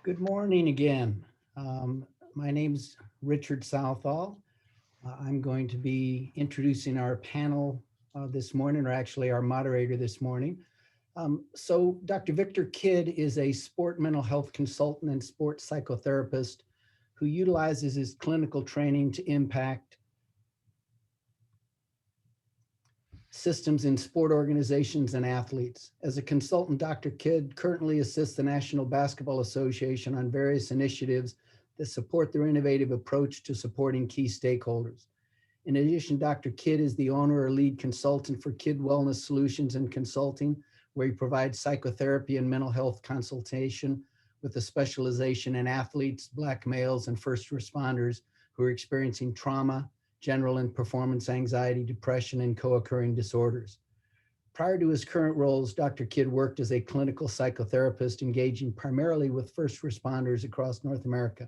Good morning again. My name's Richard Southall. I'm going to be introducing our panel this morning, or actually our moderator this morning. So Dr. Victor Kidd is a sport mental health consultant and sports psychotherapist who utilizes his clinical training to impact systems in sport organizations and athletes. As a consultant, Dr. Kidd currently assists the National Basketball Association on various initiatives that support their innovative approach to supporting key stakeholders. In addition, Dr. Kidd is the owner or lead consultant for Kidd Wellness Solutions and Consulting, where he provides psychotherapy and mental health consultation with a specialization in athletes, Black males, and first responders who are experiencing trauma, general and performance anxiety, depression, and co-occurring disorders. Prior to his current roles, Dr. Kidd worked as a clinical psychotherapist engaging primarily with first responders across North America.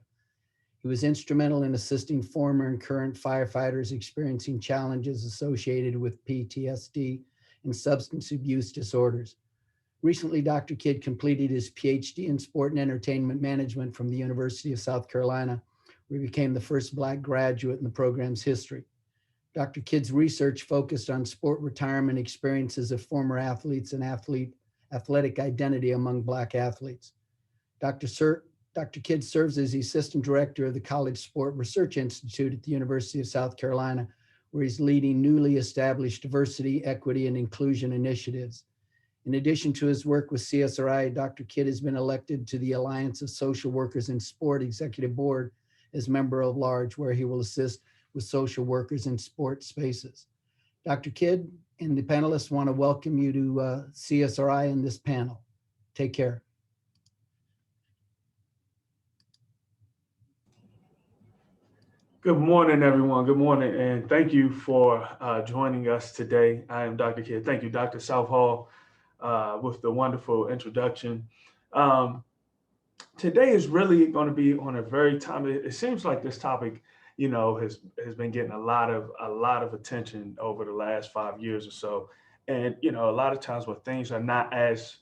He was instrumental in assisting former and current firefighters experiencing challenges associated with PTSD and substance abuse disorders. Recently, Dr. Kidd completed his PhD in sport and entertainment management from the University of South Carolina, where he became the first Black graduate in the program's history. Dr. Kidd's research focused on sport retirement experiences of former athletes and athletic identity among Black athletes. Dr. Kidd serves as the assistant director of the College Sport Research Institute at the University of South Carolina, where he's leading newly established diversity, equity, and inclusion initiatives. In addition to his work with CSRI, Dr. Kidd has been elected to the Alliance of Social Workers in Sport Executive Board as member of large, where he will assist with social workers in sports spaces. Dr. Kidd and the panelists want to welcome you to CSRI in this panel. Take care. Good morning, everyone. Good morning, and thank you for joining us today. I am Dr. Kidd. Thank you, Dr. Southall, with the wonderful introduction. Today is really going to be on a very timely. It seems like this topic, has been getting a lot of attention over the last 5 years or so, and a lot of times when things are not as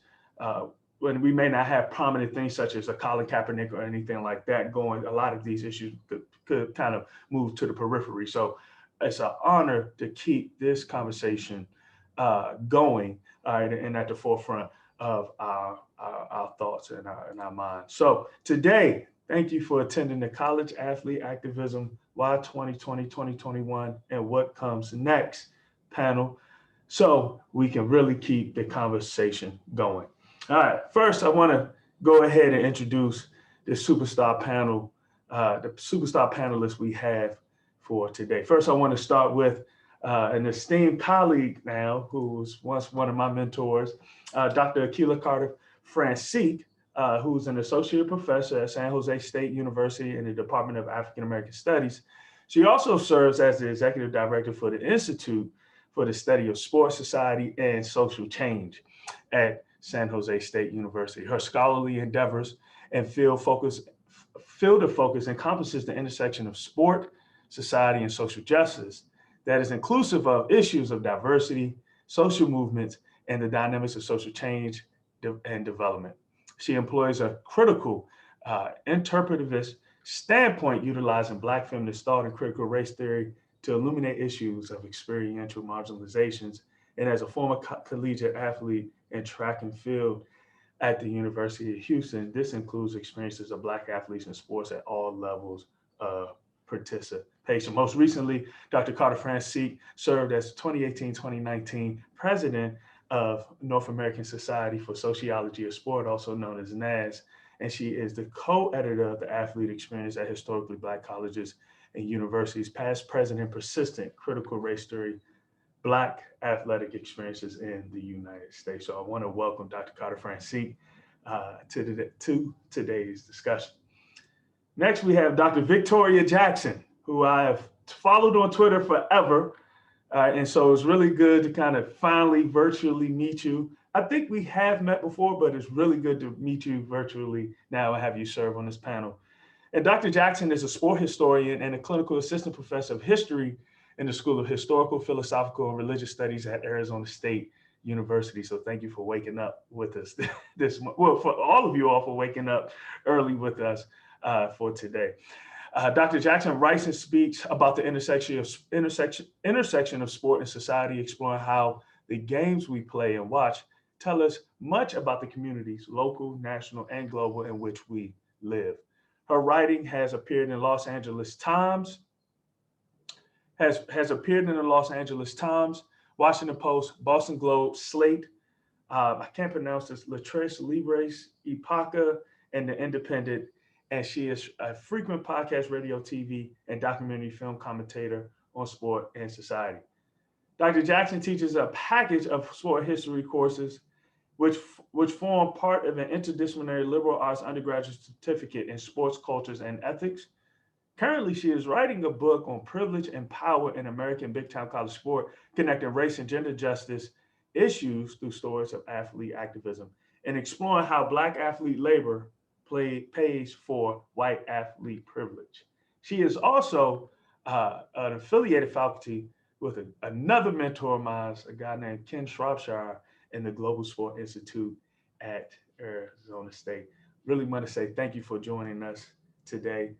when we may not have prominent things such as a Colin Kaepernick or anything like that going, a lot of these issues could kind of move to the periphery. So it's an honor to keep this conversation going and at the forefront of our thoughts and our minds. So today, thank you for attending the College Athlete Activism Why 2020-2021 and What Comes Next panel, so we can really keep the conversation going. All right, first I want to go ahead and introduce the superstar panel, the superstar panelists we have for today. First, I want to start with an esteemed colleague now, who was once one of my mentors, Dr. Akilah Carter-Francique, who's an associate professor at San Jose State University in the Department of African American Studies. She also serves as the executive director for the Institute for the Study of Sports, Society, and Social Change at San Jose State University. Her scholarly endeavors and field of focus encompasses the intersection of sport, society, and social justice that is inclusive of issues of diversity, social movements, and the dynamics of social change and development. She employs a critical interpretivist standpoint utilizing Black feminist thought and critical race theory to illuminate issues of experiential marginalizations. And as a former collegiate athlete in track and field at the University of Houston, this includes experiences of Black athletes in sports at all levels of participation. Most recently, Dr. Carter-Francique served as 2018-2019 president of North American Society for Sociology of Sport, also known as NAS, and she is the co-editor of the Athlete Experience at Historically Black Colleges and Universities, Past, Present, and Persistent Critical Race Theory, Black Athletic Experiences in the United States. So I want to welcome Dr. Carter-Francique to today's discussion. Next, we have Dr. Victoria Jackson, who I have followed on Twitter forever. And so it's really good to kind of finally virtually meet you. I think we have met before, but it's really good to meet you virtually now and have you serve on this panel. And Dr. Jackson is a sport historian and a clinical assistant professor of history in the School of Historical, Philosophical, and Religious Studies at Arizona State University. So thank you for waking up with us well, for all of you all for waking up early with us for today. Dr. Jackson writes and speaks about the intersection of sport and society, exploring how the games we play and watch tell us much about the communities, local, national, and global, in which we live. Her writing has appeared in Los Angeles Times, has appeared in the Los Angeles Times, Washington Post, Boston Globe, Slate. I can't pronounce this. Latrice Libres, Epoca, and the Independent. And she is a frequent podcast, radio, TV, and documentary film commentator on sport and society. Dr. Jackson teaches a package of sport history courses, which form part of an interdisciplinary liberal arts undergraduate certificate in sports cultures and ethics. Currently, she is writing a book on privilege and power in American big time college sport, connecting race and gender justice issues through stories of athlete activism and exploring how Black athlete labor pays for white athlete privilege. She is also an affiliated faculty with another mentor of mine, a guy named Ken Shropshire in the Global Sport Institute at Arizona State. Really want to say thank you for joining us today.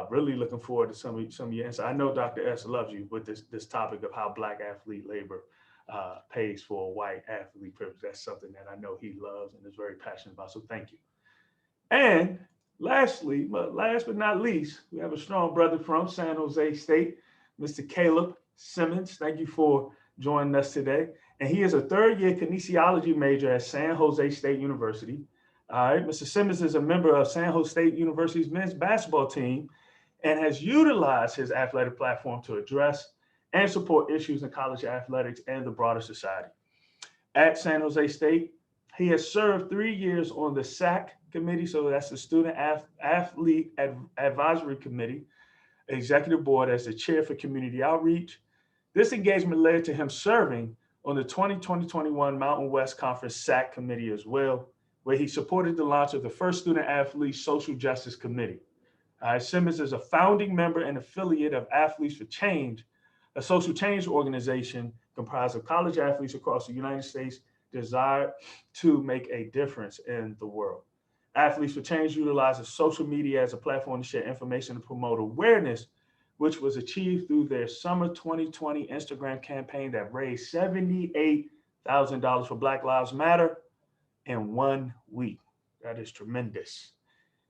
Really looking forward to some of your answers. I know Dr. S loves you with this topic of how Black athlete labor pays for white athlete privilege. That's something that I know he loves and is very passionate about. So thank you. And lastly, but last but not least, we have a strong brother from San Jose State, Mr. Caleb Simmons. Thank you for joining us today. And he is a third-year kinesiology major at San Jose State University. All right, Mr. Simmons is a member of San Jose State University's men's basketball team and has utilized his athletic platform to address and support issues in college athletics and the broader society. At San Jose State, he has served 3 years on the SAC committee, so that's the Student Athlete Advisory Committee, Executive Board as the chair for community outreach. This engagement led to him serving on the 2020-21 Mountain West Conference SAC committee as well, where he supported the launch of the first Student Athlete Social Justice Committee. Simmons is a founding member and affiliate of Athletes for Change, a social change organization comprised of college athletes across the United States desired to make a difference in the world. Athletes for Change utilizes social media as a platform to share information and promote awareness, which was achieved through their summer 2020 Instagram campaign that raised $78,000 for Black Lives Matter in 1 week. That is tremendous.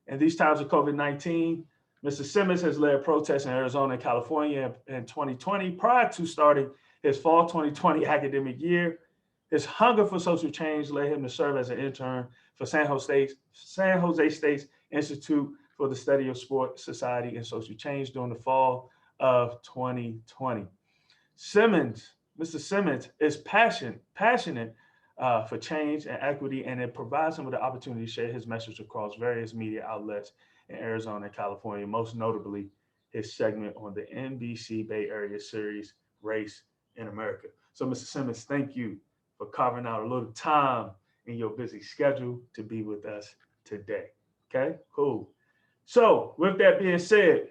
In these times of COVID-19, Mr. Simmons has led protests in Arizona and California in 2020 prior to starting his fall 2020 academic year. His hunger for social change led him to serve as an intern for San Jose State's Institute for the Study of Sport, Society, and Social Change during the fall of 2020. Mr. Simmons is passionate for change and equity, and it provides him with the opportunity to share his message across various media outlets in Arizona and California, most notably his segment on the NBC Bay Area series, Race in America. So, Mr. Simmons, thank you for carving out a little time in your busy schedule to be with us today. Okay, cool. So, with that being said,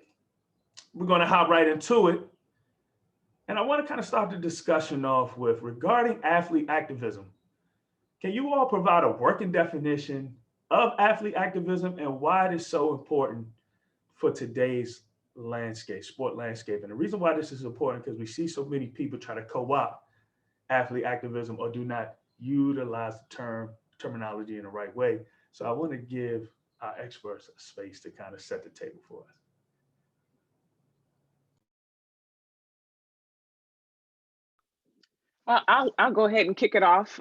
we're going to hop right into it. And I want to kind of start the discussion off with regarding athlete activism. Can you all provide a working definition of athlete activism and why it is so important for today's landscape, sport landscape? And the reason why this is important because we see so many people try to co-opt athlete activism or do not utilize the terminology in the right way. So I want to give our experts a space to kind of set the table for us. I'll go ahead and kick it off.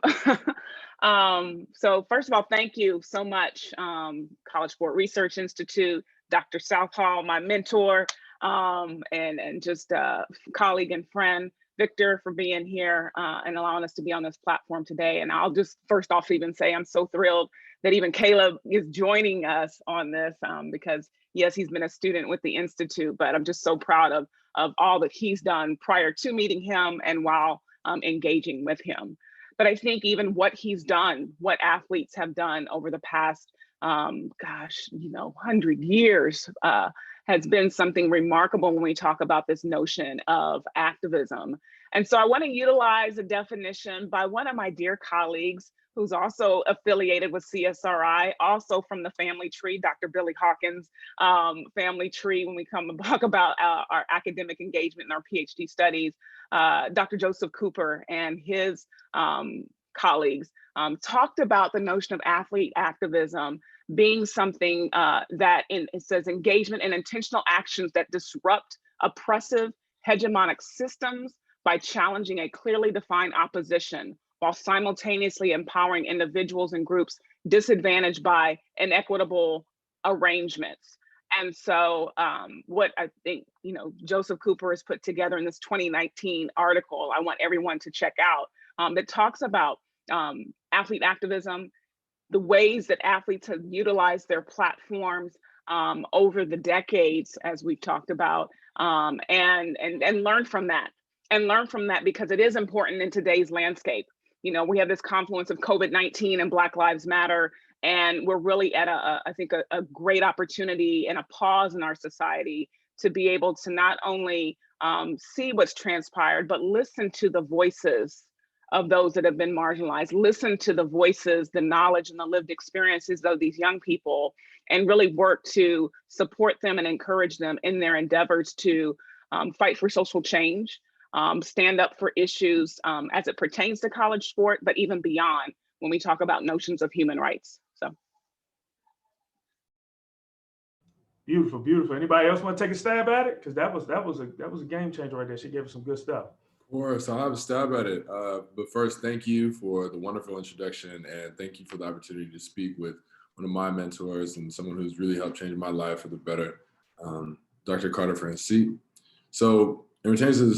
So first of all, thank you so much, College Sport Research Institute, Dr. Southall, my mentor, and just colleague and friend, Victor, for being here and allowing us to be on this platform today. And I'll just first off even say I'm so thrilled that even Caleb is joining us on this because yes, he's been a student with the Institute, but I'm just so proud of all that he's done prior to meeting him and while engaging with him. But I think even what he's done, what athletes have done over the past gosh, 100 years, has been something remarkable when we talk about this notion of activism. And so I want to utilize a definition by one of my dear colleagues who's also affiliated with CSRI, also from the family tree, Dr. Billy Hawkins' family tree, when we come and talk about our academic engagement and our PhD studies. Dr. Joseph Cooper and his colleagues talked about the notion of athlete activism being something that it says engagement in intentional actions that disrupt oppressive hegemonic systems by challenging a clearly defined opposition while simultaneously empowering individuals and groups disadvantaged by inequitable arrangements. And so what I think, Joseph Cooper has put together in this 2019 article, I want everyone to check out, that talks about athlete activism, the ways that athletes have utilized their platforms over the decades, as we've talked about, and learn from that. And learn from that because it is important in today's landscape. We have this confluence of COVID-19 and Black Lives Matter, and we're really at I think a great opportunity and a pause in our society to be able to not only see what's transpired, but listen to the voices of those that have been marginalized, listen to the voices, the knowledge, and the lived experiences of these young people, and really work to support them and encourage them in their endeavors to fight for social change, stand up for issues as it pertains to college sport, but even beyond when we talk about notions of human rights. So. Beautiful, beautiful. Anybody else want to take a stab at it? Because that was a game changer right there. She gave us some good stuff. Of course, I'll have a stab at it. But first, thank you for the wonderful introduction, and thank you for the opportunity to speak with one of my mentors and someone who's really helped change my life for the better, Dr. Carter Francis. So in terms of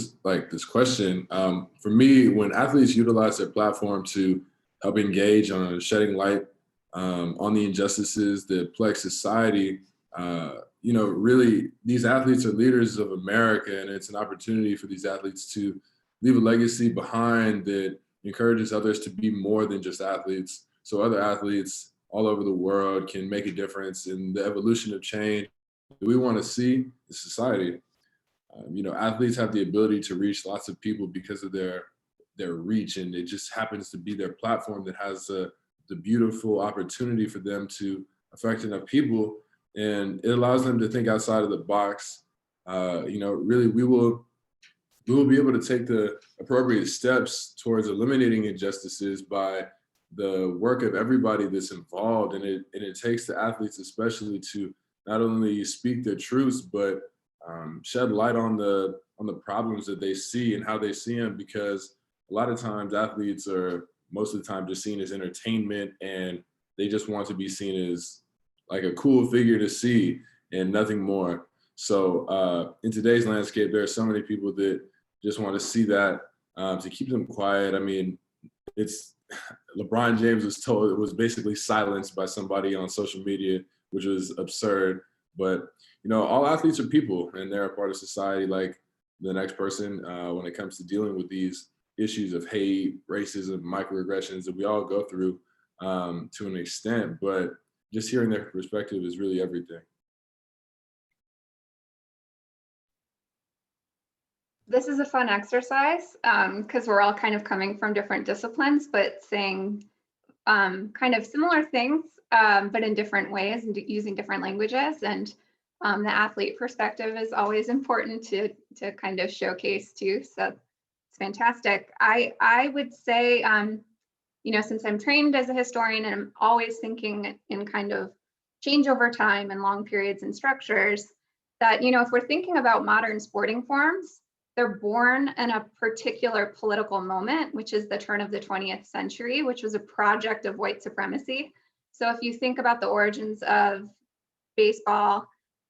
this question, for me, when athletes utilize their platform to help engage on shedding light on the injustices that plague society, really these athletes are leaders of America, and it's an opportunity for these athletes to leave a legacy behind that encourages others to be more than just athletes. So other athletes all over the world can make a difference in the evolution of change that we want to see in society. Athletes have the ability to reach lots of people because of their reach, and it just happens to be their platform that has the beautiful opportunity for them to affect enough people, and it allows them to think outside of the box. Really, we will be able to take the appropriate steps towards eliminating injustices by the work of everybody that's involved, and it takes the athletes especially to not only speak their truths, but shed light on the problems that they see and how they see them, because a lot of times athletes are most of the time just seen as entertainment, and they just want to be seen as like a cool figure to see and nothing more. So in today's landscape, there are so many people that just want to see that to keep them quiet. I mean, it's LeBron James was basically silenced by somebody on social media, which was absurd. But all athletes are people, and they're a part of society like the next person when it comes to dealing with these issues of hate, racism, microaggressions that we all go through to an extent. But just hearing their perspective is really everything. This is a fun exercise because we're all kind of coming from different disciplines, but saying kind of similar things, but in different ways and using different languages. And the athlete perspective is always important to kind of showcase too. So it's fantastic. I would say, since I'm trained as a historian and I'm always thinking in kind of change over time and long periods and structures, that, if we're thinking about modern sporting forms, they're born in a particular political moment, which is the turn of the 20th century, which was a project of white supremacy. So if you think about the origins of baseball,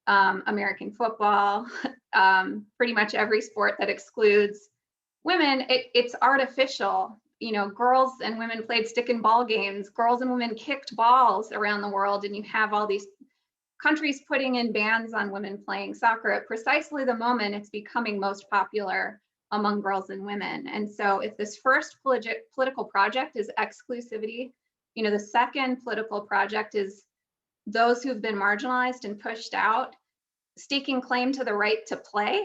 American football, pretty much every sport that excludes women, it's artificial. Girls and women played stick and ball games. Girls and women kicked balls around the world, and you have all these countries putting in bans on women playing soccer at precisely the moment it's becoming most popular among girls and women. And so if this first political project is exclusivity, the second political project is those who've been marginalized and pushed out, staking claim to the right to play.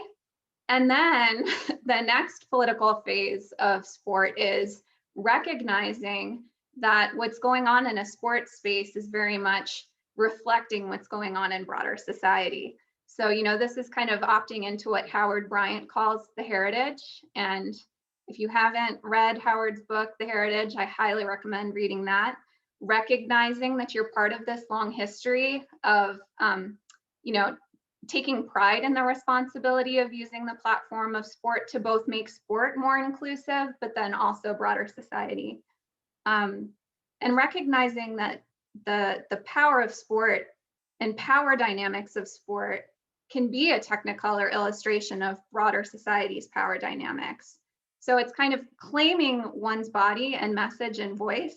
And then the next political phase of sport is recognizing that what's going on in a sports space is very much reflecting what's going on in broader society. So, this is kind of opting into what Howard Bryant calls the heritage. And if you haven't read Howard's book, The Heritage, I highly recommend reading that. Recognizing that you're part of this long history of, taking pride in the responsibility of using the platform of sport to both make sport more inclusive, but then also broader society. And recognizing that the power of sport and power dynamics of sport can be a technicolor illustration of broader society's power dynamics. So it's kind of claiming one's body and message and voice,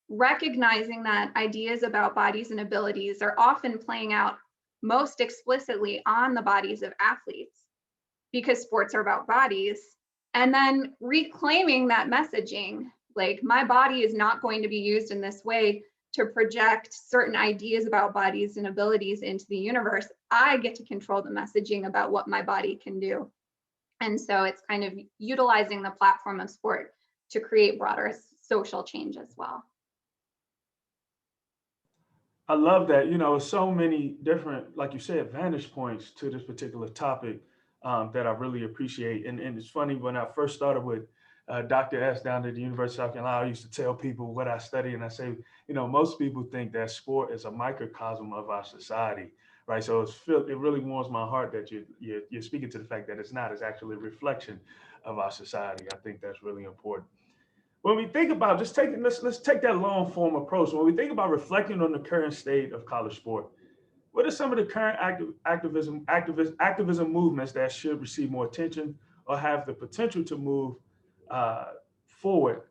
recognizing that ideas about bodies and abilities are often playing out most explicitly on the bodies of athletes because sports are about bodies, and then reclaiming that messaging, like my body is not going to be used in this way to project certain ideas about bodies and abilities into the universe. I get to control the messaging about what my body can do. And so it's kind of utilizing the platform of sport to create broader social change as well. I love that. So many different, like you said, vantage points to this particular topic that I really appreciate. And it's funny, when I first started with Dr. S down at the University of South Carolina, I used to tell people what I study, and I say, most people think that sport is a microcosm of our society, right? So it really warms my heart that you're speaking to the fact that it's not. It's actually a reflection of our society. I think that's really important. When we think about let's take that long form approach. When we think about reflecting on the current state of college sport, what are some of the current activism movements that should receive more attention or have the potential to move forward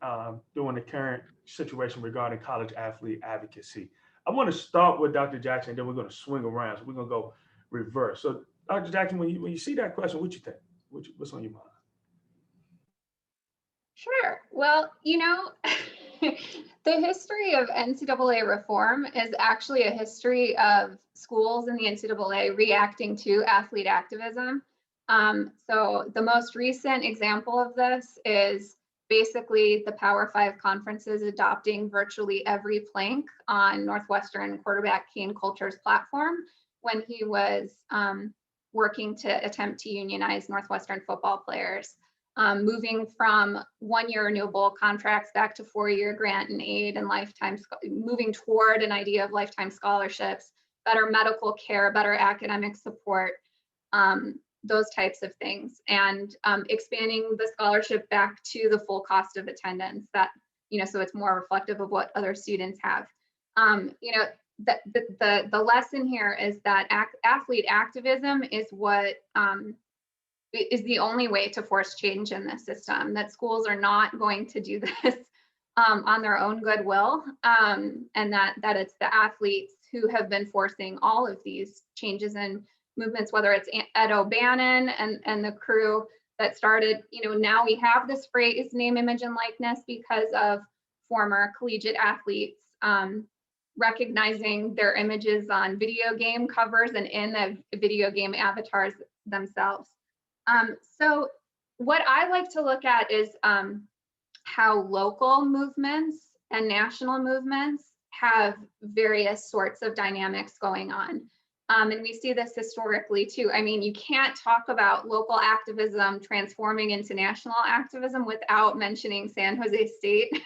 during the current situation regarding college athlete advocacy? I want to start with Dr. Jackson, then we're going to swing around. So we're going to go reverse. So Dr. Jackson, when you see that question, what you think? What's on your mind? Sure. Well, the history of NCAA reform is actually a history of schools in the NCAA reacting to athlete activism. So the most recent example of this is basically the Power 5 conferences adopting virtually every plank on Northwestern quarterback Kane Coulter's platform when he was working to attempt to unionize Northwestern football players. Moving from 1-year renewable contracts back to 4-year grant and aid and moving toward an idea of lifetime scholarships, better medical care, better academic support, those types of things, and expanding the scholarship back to the full cost of attendance, that, so it's more reflective of what other students have. The lesson here is that athlete activism is what is the only way to force change in this system, that schools are not going to do this on their own goodwill, and that it's the athletes who have been forcing all of these changes and movements, whether it's Ed O'Bannon and the crew that started, now we have this phrase name, image, and likeness because of former collegiate athletes recognizing their images on video game covers and in the video game avatars themselves. So what I like to look at is how local movements and national movements have various sorts of dynamics going on. And we see this historically too. I mean, you can't talk about local activism transforming into national activism without mentioning San Jose State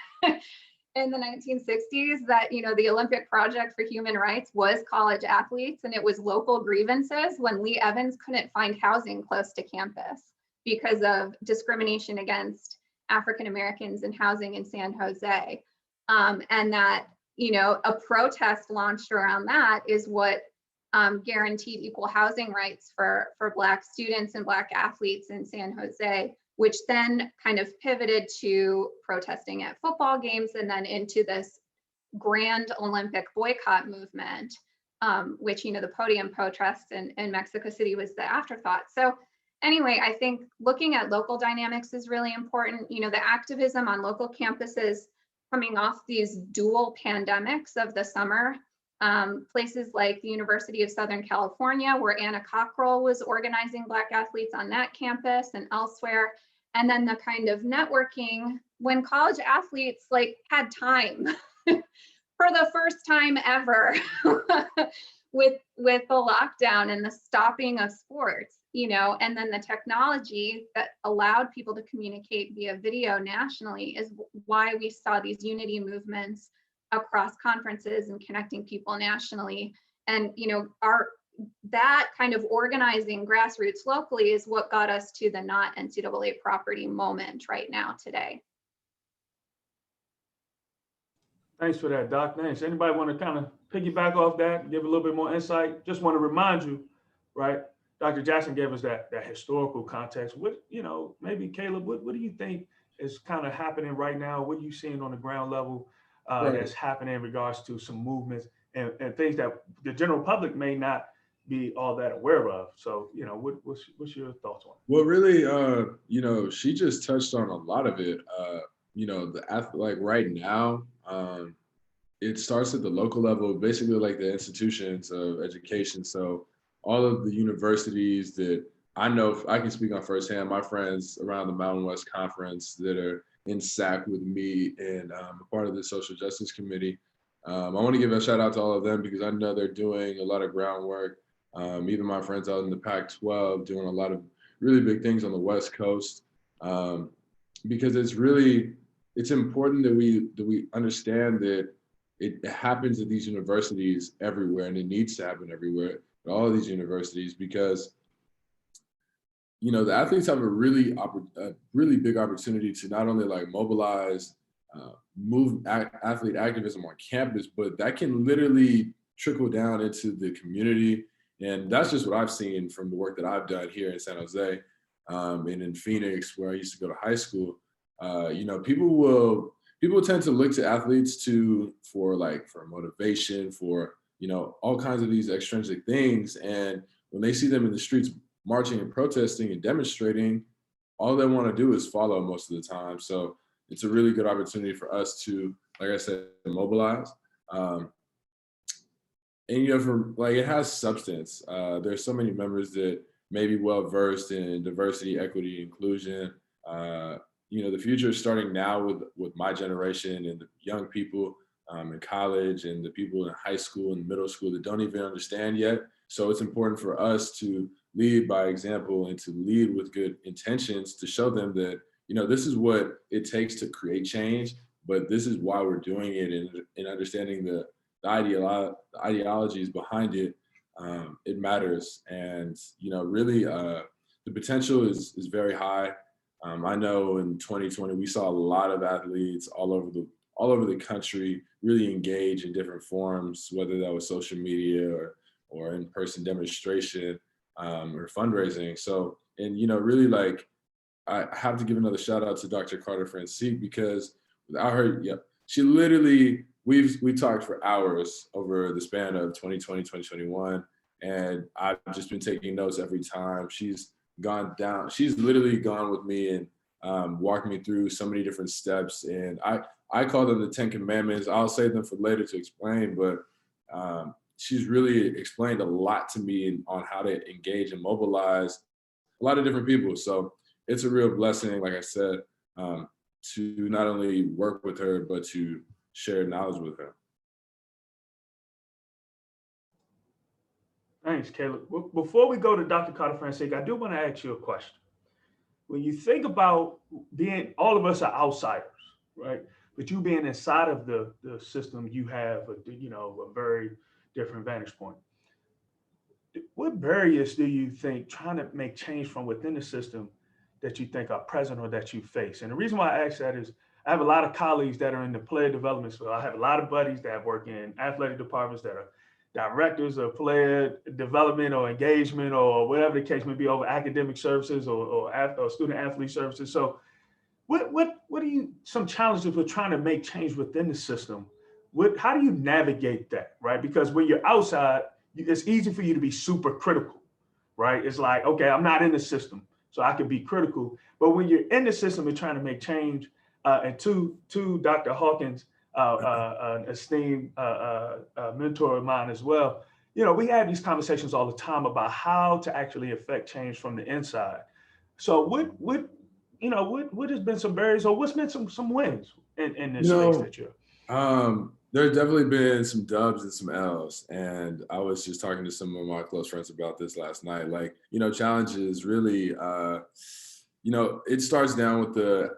in the 1960s, that, the Olympic Project for Human Rights was college athletes, and it was local grievances when Lee Evans couldn't find housing close to campus because of discrimination against African Americans in housing in San Jose. And that, a protest launched around that is what guaranteed equal housing rights for Black students and Black athletes in San Jose, which then kind of pivoted to protesting at football games and then into this grand Olympic boycott movement, which, the podium protest in Mexico City was the afterthought. So anyway, I think looking at local dynamics is really important. The activism on local campuses coming off these dual pandemics of the summer Places like the University of Southern California, where Anna Cockrell was organizing Black athletes on that campus and elsewhere. And then the kind of networking when college athletes like had time for the first time ever with the lockdown and the stopping of sports, you know, and then the technology that allowed people to communicate via video nationally is why we saw these unity movements across conferences and connecting people nationally. And, you know, that kind of organizing grassroots locally is what got us to the not NCAA property moment right now today. Thanks for that, Doc. Thanks. Anybody want to kind of piggyback off that and give a little bit more insight? Just want to remind you, right? Dr. Jackson gave us that historical context. What, you know, maybe Caleb, what do you think is kind of happening right now? What are you seeing on the ground level that's happening in regards to some movements and things that the general public may not be all that aware of? So, you know, what's your thoughts on it? Well, really, you know, she just touched on a lot of it. You know, like right now, it starts at the local level, basically like the institutions of education. So all of the universities that I know, I can speak on firsthand, my friends around the Mountain West Conference that are in SAC with me and a part of the Social Justice Committee. I want to give a shout out to all of them because I know they're doing a lot of groundwork. Even my friends out in the Pac-12 doing a lot of really big things on the West Coast, because it's important that we understand that it happens at these universities everywhere, and it needs to happen everywhere at all of these universities, because you know the athletes have a really big opportunity to not only like mobilize, athlete activism on campus, but that can literally trickle down into the community. And that's just what I've seen from the work that I've done here in San Jose and in Phoenix, where I used to go to high school. You know, people tend to look to athletes for motivation, for, you know, all kinds of these extrinsic things. And when they see them in the streets marching and protesting and demonstrating, all they want to do is follow most of the time. So it's a really good opportunity for us to, like I said, mobilize. And, you know, it has substance. There's so many members that may be well-versed in diversity, equity, inclusion. You know, the future is starting now with my generation and the young people in college and the people in high school and middle school that don't even understand yet. So it's important for us to lead by example and to lead with good intentions to show them that, you know, this is what it takes to create change, but this is why we're doing it, and understanding the ideologies behind it. It matters. And, you know, really the potential is very high. I know in 2020, we saw a lot of athletes all over the country really engage in different forms, whether that was social media or in-person demonstration or fundraising. So, and, you know, really, like, I have to give another shout out to Dr. Carter Francique, because without her, she literally, we talked for hours over the span of 2020, 2021. And I've just been taking notes every time. She's literally gone with me and walked me through so many different steps. And I call them the 10 Commandments. I'll save them for later to explain, but she's really explained a lot to me on how to engage and mobilize a lot of different people. So it's a real blessing, like I said, to not only work with her, but to share knowledge with her. Thanks, Caleb. Before we go to Dr. Carter Francique, I do want to ask you a question. When you think about all of us are outsiders, right? But you being inside of the system, you have a very different vantage point. What barriers do you think trying to make change from within the system that you think are present or that you face? And the reason why I ask that is I have a lot of colleagues that are in the player development. So I have a lot of buddies that work in athletic departments that are directors of player development or engagement or whatever the case may be, over academic services or student athlete services. So what are some challenges with trying to make change within the system? How do you navigate that, right? Because when you're outside, it's easy for you to be super critical, right? It's like, okay, I'm not in the system, so I can be critical. But when you're in the system and trying to make change, and to Dr. Hawkins' an esteemed mentor of mine as well. We have these conversations all the time about how to actually affect change from the inside. So what has been some barriers, or what's been some wins in this space that you're? There's definitely been some dubs and some L's. And I was just talking to some of my close friends about this last night. Like, challenges really, it starts down with the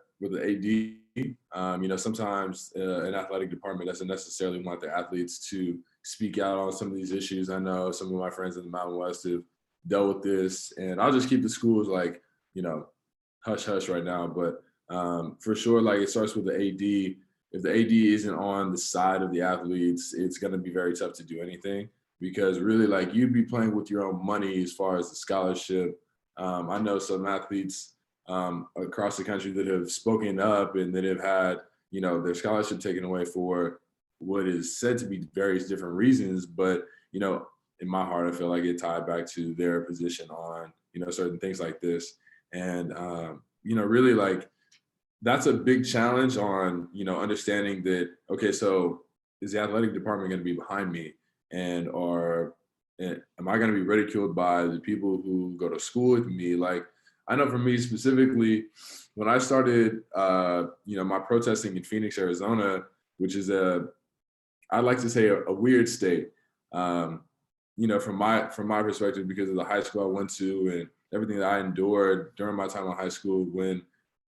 AD. Sometimes an athletic department doesn't necessarily want their athletes to speak out on some of these issues. I know some of my friends in the Mountain West have dealt with this, and I'll just keep the schools like, hush hush right now. But for sure, like, it starts with the AD. If the AD isn't on the side of the athletes, it's going to be very tough to do anything, because really, like, you'd be playing with your own money as far as the scholarship. I know some athletes across the country that have spoken up and that have had, their scholarship taken away for what is said to be various different reasons. But, in my heart, I feel like it tied back to their position on, certain things like this. And, really, like, that's a big challenge on, understanding that, okay, so is the athletic department going to be behind me? And am I going to be ridiculed by the people who go to school with me? Like, I know for me specifically, when I started, my protesting in Phoenix, Arizona, which is I'd like to say a weird state, from my perspective, because of the high school I went to and everything that I endured during my time in high school. When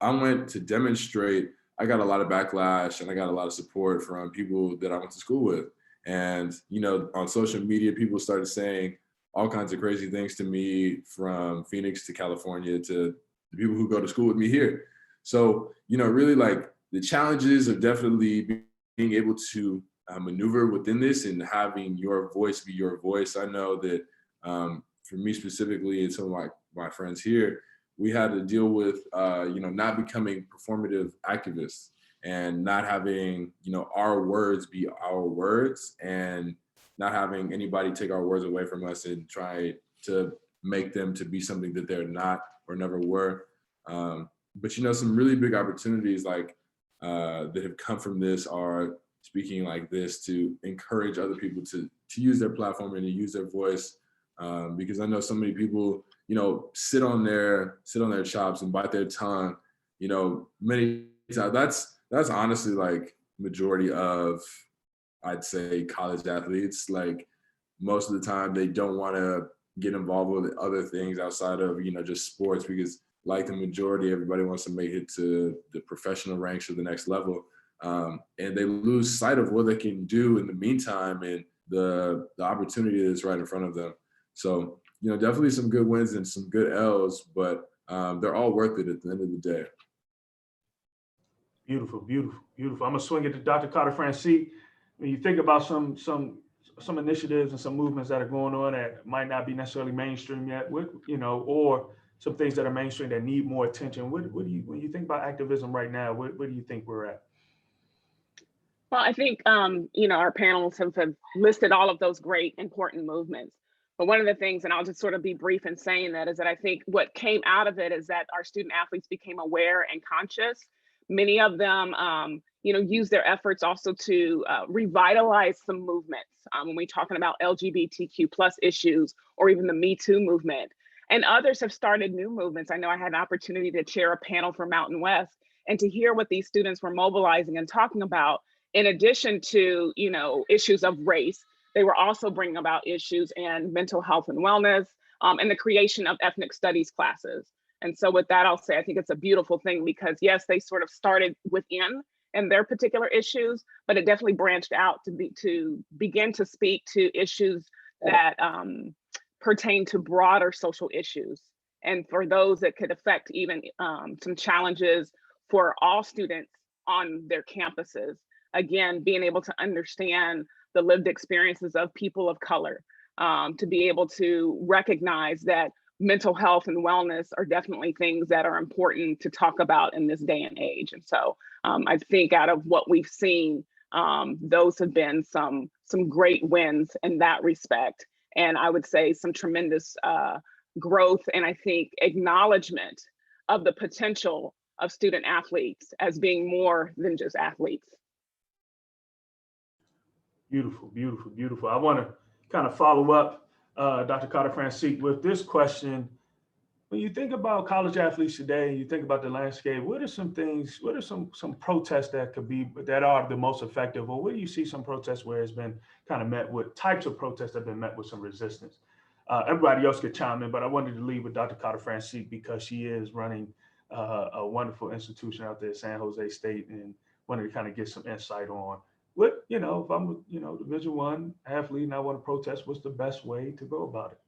I went to demonstrate, I got a lot of backlash and I got a lot of support from people that I went to school with. And, on social media, people started saying all kinds of crazy things to me, from Phoenix to California to the people who go to school with me here. So, really, like, the challenges of definitely being able to maneuver within this and having your voice be your voice. I know that for me specifically and some of my friends here, we had to deal with, not becoming performative activists and not having, our words be our words, and not having anybody take our words away from us and try to make them to be something that they're not or never were. But, some really big opportunities like that have come from this are speaking like this to encourage other people to use their platform and to use their voice. Because I know so many people, sit on their chops and bite their tongue, many times. That's honestly like majority of, I'd say, college athletes. Like, most of the time they don't want to get involved with other things outside of, just sports, because like the majority, everybody wants to make it to the professional ranks or the next level. And they lose sight of what they can do in the meantime and the opportunity that's right in front of them. So, definitely some good wins and some good L's, but they're all worth it at the end of the day. Beautiful, beautiful, beautiful. I'm gonna swing it to Dr. Carter Francine. When you think about some initiatives and some movements that are going on that might not be necessarily mainstream yet, or some things that are mainstream that need more attention, what do you, when you think about activism right now, where do you think we're at? Well, I think, our panels have listed all of those great, important movements. But one of the things, and I'll just sort of be brief in saying that, is that I think what came out of it is that our student athletes became aware and conscious. Many of them, use their efforts also to revitalize some movements. When we're talking about LGBTQ+ issues, or even the Me Too movement. And others have started new movements. I know I had an opportunity to chair a panel for Mountain West, and to hear what these students were mobilizing and talking about, in addition to, issues of race, they were also bringing about issues in mental health and wellness, and the creation of ethnic studies classes. And so with that, I'll say, I think it's a beautiful thing, because yes, they sort of started within and their particular issues, but it definitely branched out to begin to speak to issues that pertain to broader social issues. And for those that could affect even some challenges for all students on their campuses. Again, being able to understand the lived experiences of people of color, to be able to recognize that mental health and wellness are definitely things that are important to talk about in this day and age. And so I think out of what we've seen, those have been some great wins in that respect. And I would say some tremendous growth, and I think acknowledgement of the potential of student athletes as being more than just athletes. Beautiful, beautiful, beautiful. I want to kind of follow up, Dr. Carter Francique, with this question. When you think about college athletes today, you think about the landscape, what are some things, what are some protests that could be, that are the most effective? Or where do you see some protests where it's been kind of met with, types of protests that have been met with some resistance? Everybody else could chime in, but I wanted to leave with Dr. Carter Francique because she is running a wonderful institution out there at San Jose State, and wanted to kind of get some insight on what, if I'm, Division I athlete and I want to protest, what's the best way to go about it?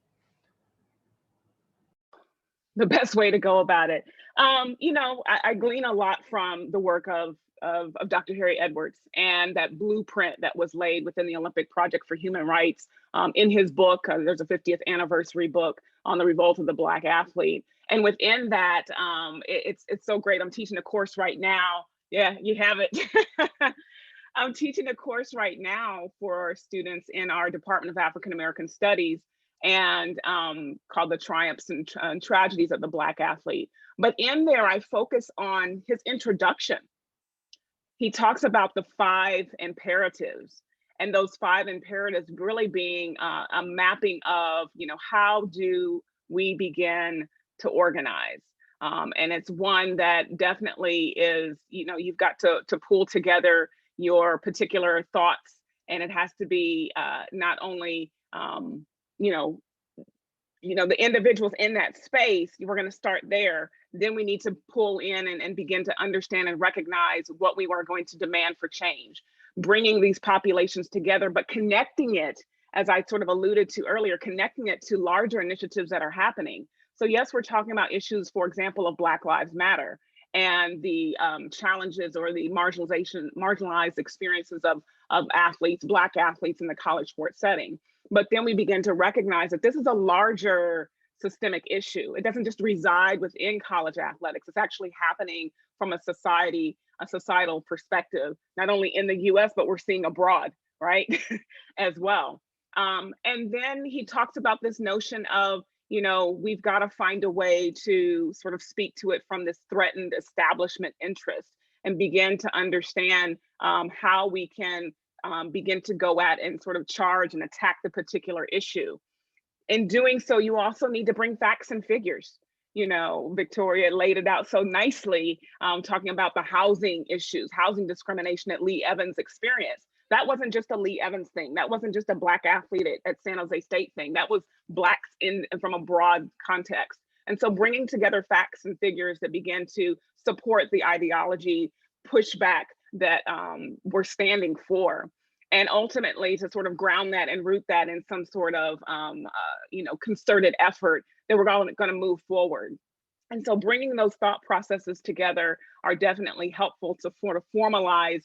The best way to go about it. I glean a lot from the work of Dr. Harry Edwards and that blueprint that was laid within the Olympic Project for Human Rights. In his book, there's a 50th anniversary book on the revolt of the Black athlete. And within that, it's so great. I'm teaching a course right now. Yeah, you have it. I'm teaching a course right now for students in our Department of African American Studies, and called The Triumphs and Tragedies of the Black Athlete. But in there, I focus on his introduction. He talks about the 5 imperatives, and those 5 imperatives really being a mapping of, how do we begin to organize? And it's one that definitely is, you've got to pull together your particular thoughts, and it has to be not only the individuals in that space. We're going to start there. Then we need to pull in and begin to understand and recognize what we are going to demand for change, bringing these populations together, but connecting it, as I sort of alluded to earlier, connecting it to larger initiatives that are happening. So yes, we're talking about issues, for example, of Black Lives Matter and the challenges or the marginalized experiences of athletes, Black athletes in the college sports setting. But then we begin to recognize that this is a larger systemic issue. It doesn't just reside within college athletics. It's actually happening from a societal perspective, not only in the US, but we're seeing abroad, right, as well. And then he talks about this notion of, we've got to find a way to sort of speak to it from this threatened establishment interest and begin to understand how we can begin to go at and sort of charge and attack the particular issue. In doing so, you also need to bring facts and figures. Victoria laid it out so nicely, talking about the housing issues, housing discrimination that Lee Evans experienced. That wasn't just a Lee Evans thing. That wasn't just a Black athlete at San Jose State thing. That was Blacks from a broad context. And so bringing together facts and figures that begin to support the ideology pushback that we're standing for, and ultimately to sort of ground that and root that in some sort of concerted effort that we're going to move forward. And so bringing those thought processes together are definitely helpful to sort of formalize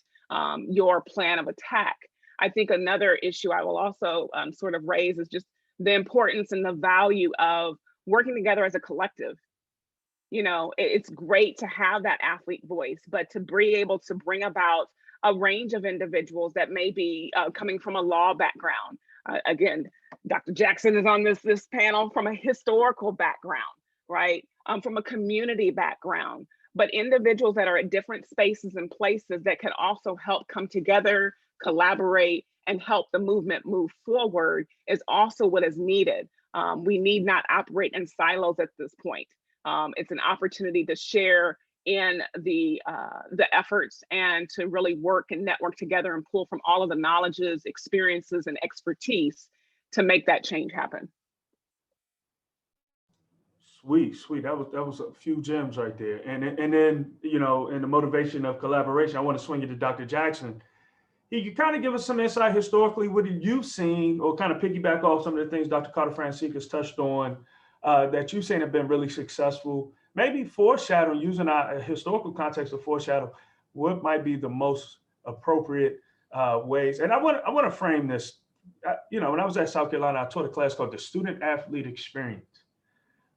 your plan of attack. I think another issue I will also sort of raise is just the importance and the value of working together as a collective. It's great to have that athlete voice, but to be able to bring about a range of individuals that may be coming from a law background. Again, Dr. Jackson is on this panel from a historical background, right? From a community background, but individuals that are at different spaces and places that can also help come together, collaborate, and help the movement move forward is also what is needed. We need not operate in silos at this point. It's an opportunity to share in the efforts and to really work and network together and pull from all of the knowledges, experiences, and expertise to make that change happen. Sweet. That was a few gems right there. And then, in the motivation of collaboration, I want to swing it to Dr. Jackson. He could kind of give us some insight historically. What have you seen, or kind of piggyback off some of the things Dr. Carter Francique has touched on that you've seen have been really successful? Maybe foreshadow, using our historical context to foreshadow what might be the most appropriate ways. And I want to frame this. When I was at South Carolina, I taught a class called the Student Athlete Experience.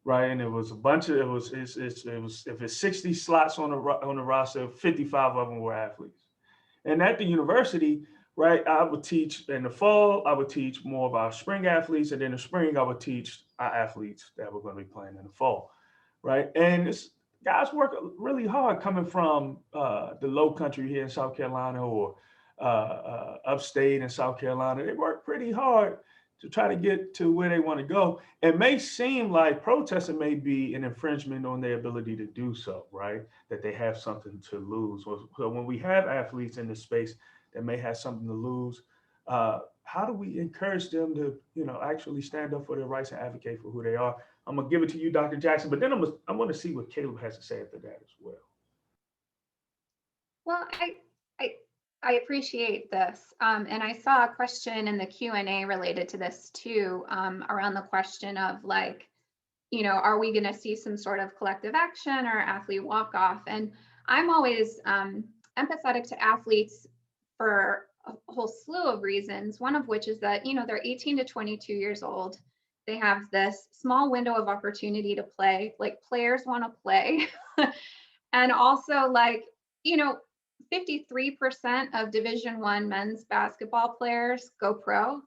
Right, and it was a bunch of if it's 60 slots on the roster, 55 of them were athletes. And at the university, right, I would teach in the fall. I would teach more of our spring athletes, and in the spring, I would teach our athletes that were going to be playing in the fall, right? And guys work really hard coming from the Low Country here in South Carolina, or upstate in South Carolina. They work pretty hard to try to get to where they want to go. It may seem like protesting may be an infringement on their ability to do so, right? That they have something to lose. So when we have athletes in this space that may have something to lose, how do we encourage them to, actually stand up for their rights and advocate for who they are? I'm gonna give it to you, Dr. Jackson, but then I want to see what Caleb has to say after that as well. Well, I appreciate this. And I saw a question in the Q&A related to this too, around the question of like, are we going to see some sort of collective action or athlete walk-off? And I'm always empathetic to athletes for a whole slew of reasons, one of which is that, they're 18 to 22 years old. They have this small window of opportunity to play, like players want to play. And also like, 53% of Division I men's basketball players go pro.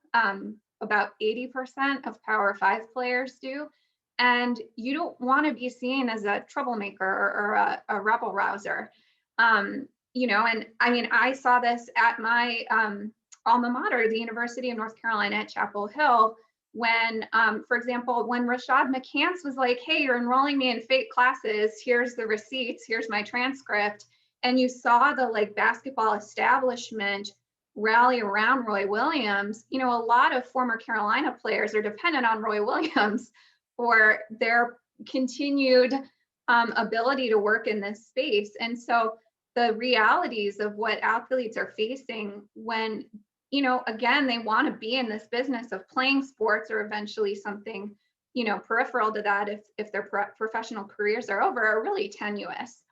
About 80% of Power 5 players do. And you don't want to be seen as a troublemaker or a rebel rouser. And I mean, I saw this at my alma mater, the University of North Carolina at Chapel Hill, when, for example, when Rashad McCants was like, hey, you're enrolling me in fake classes, here's the receipts, here's my transcript. And you saw the like basketball establishment rally around Roy Williams. A lot of former Carolina players are dependent on Roy Williams for their continued ability to work in this space. And so the realities of what athletes are facing when, again, they want to be in this business of playing sports or eventually something, peripheral to that if their professional careers are over, are really tenuous.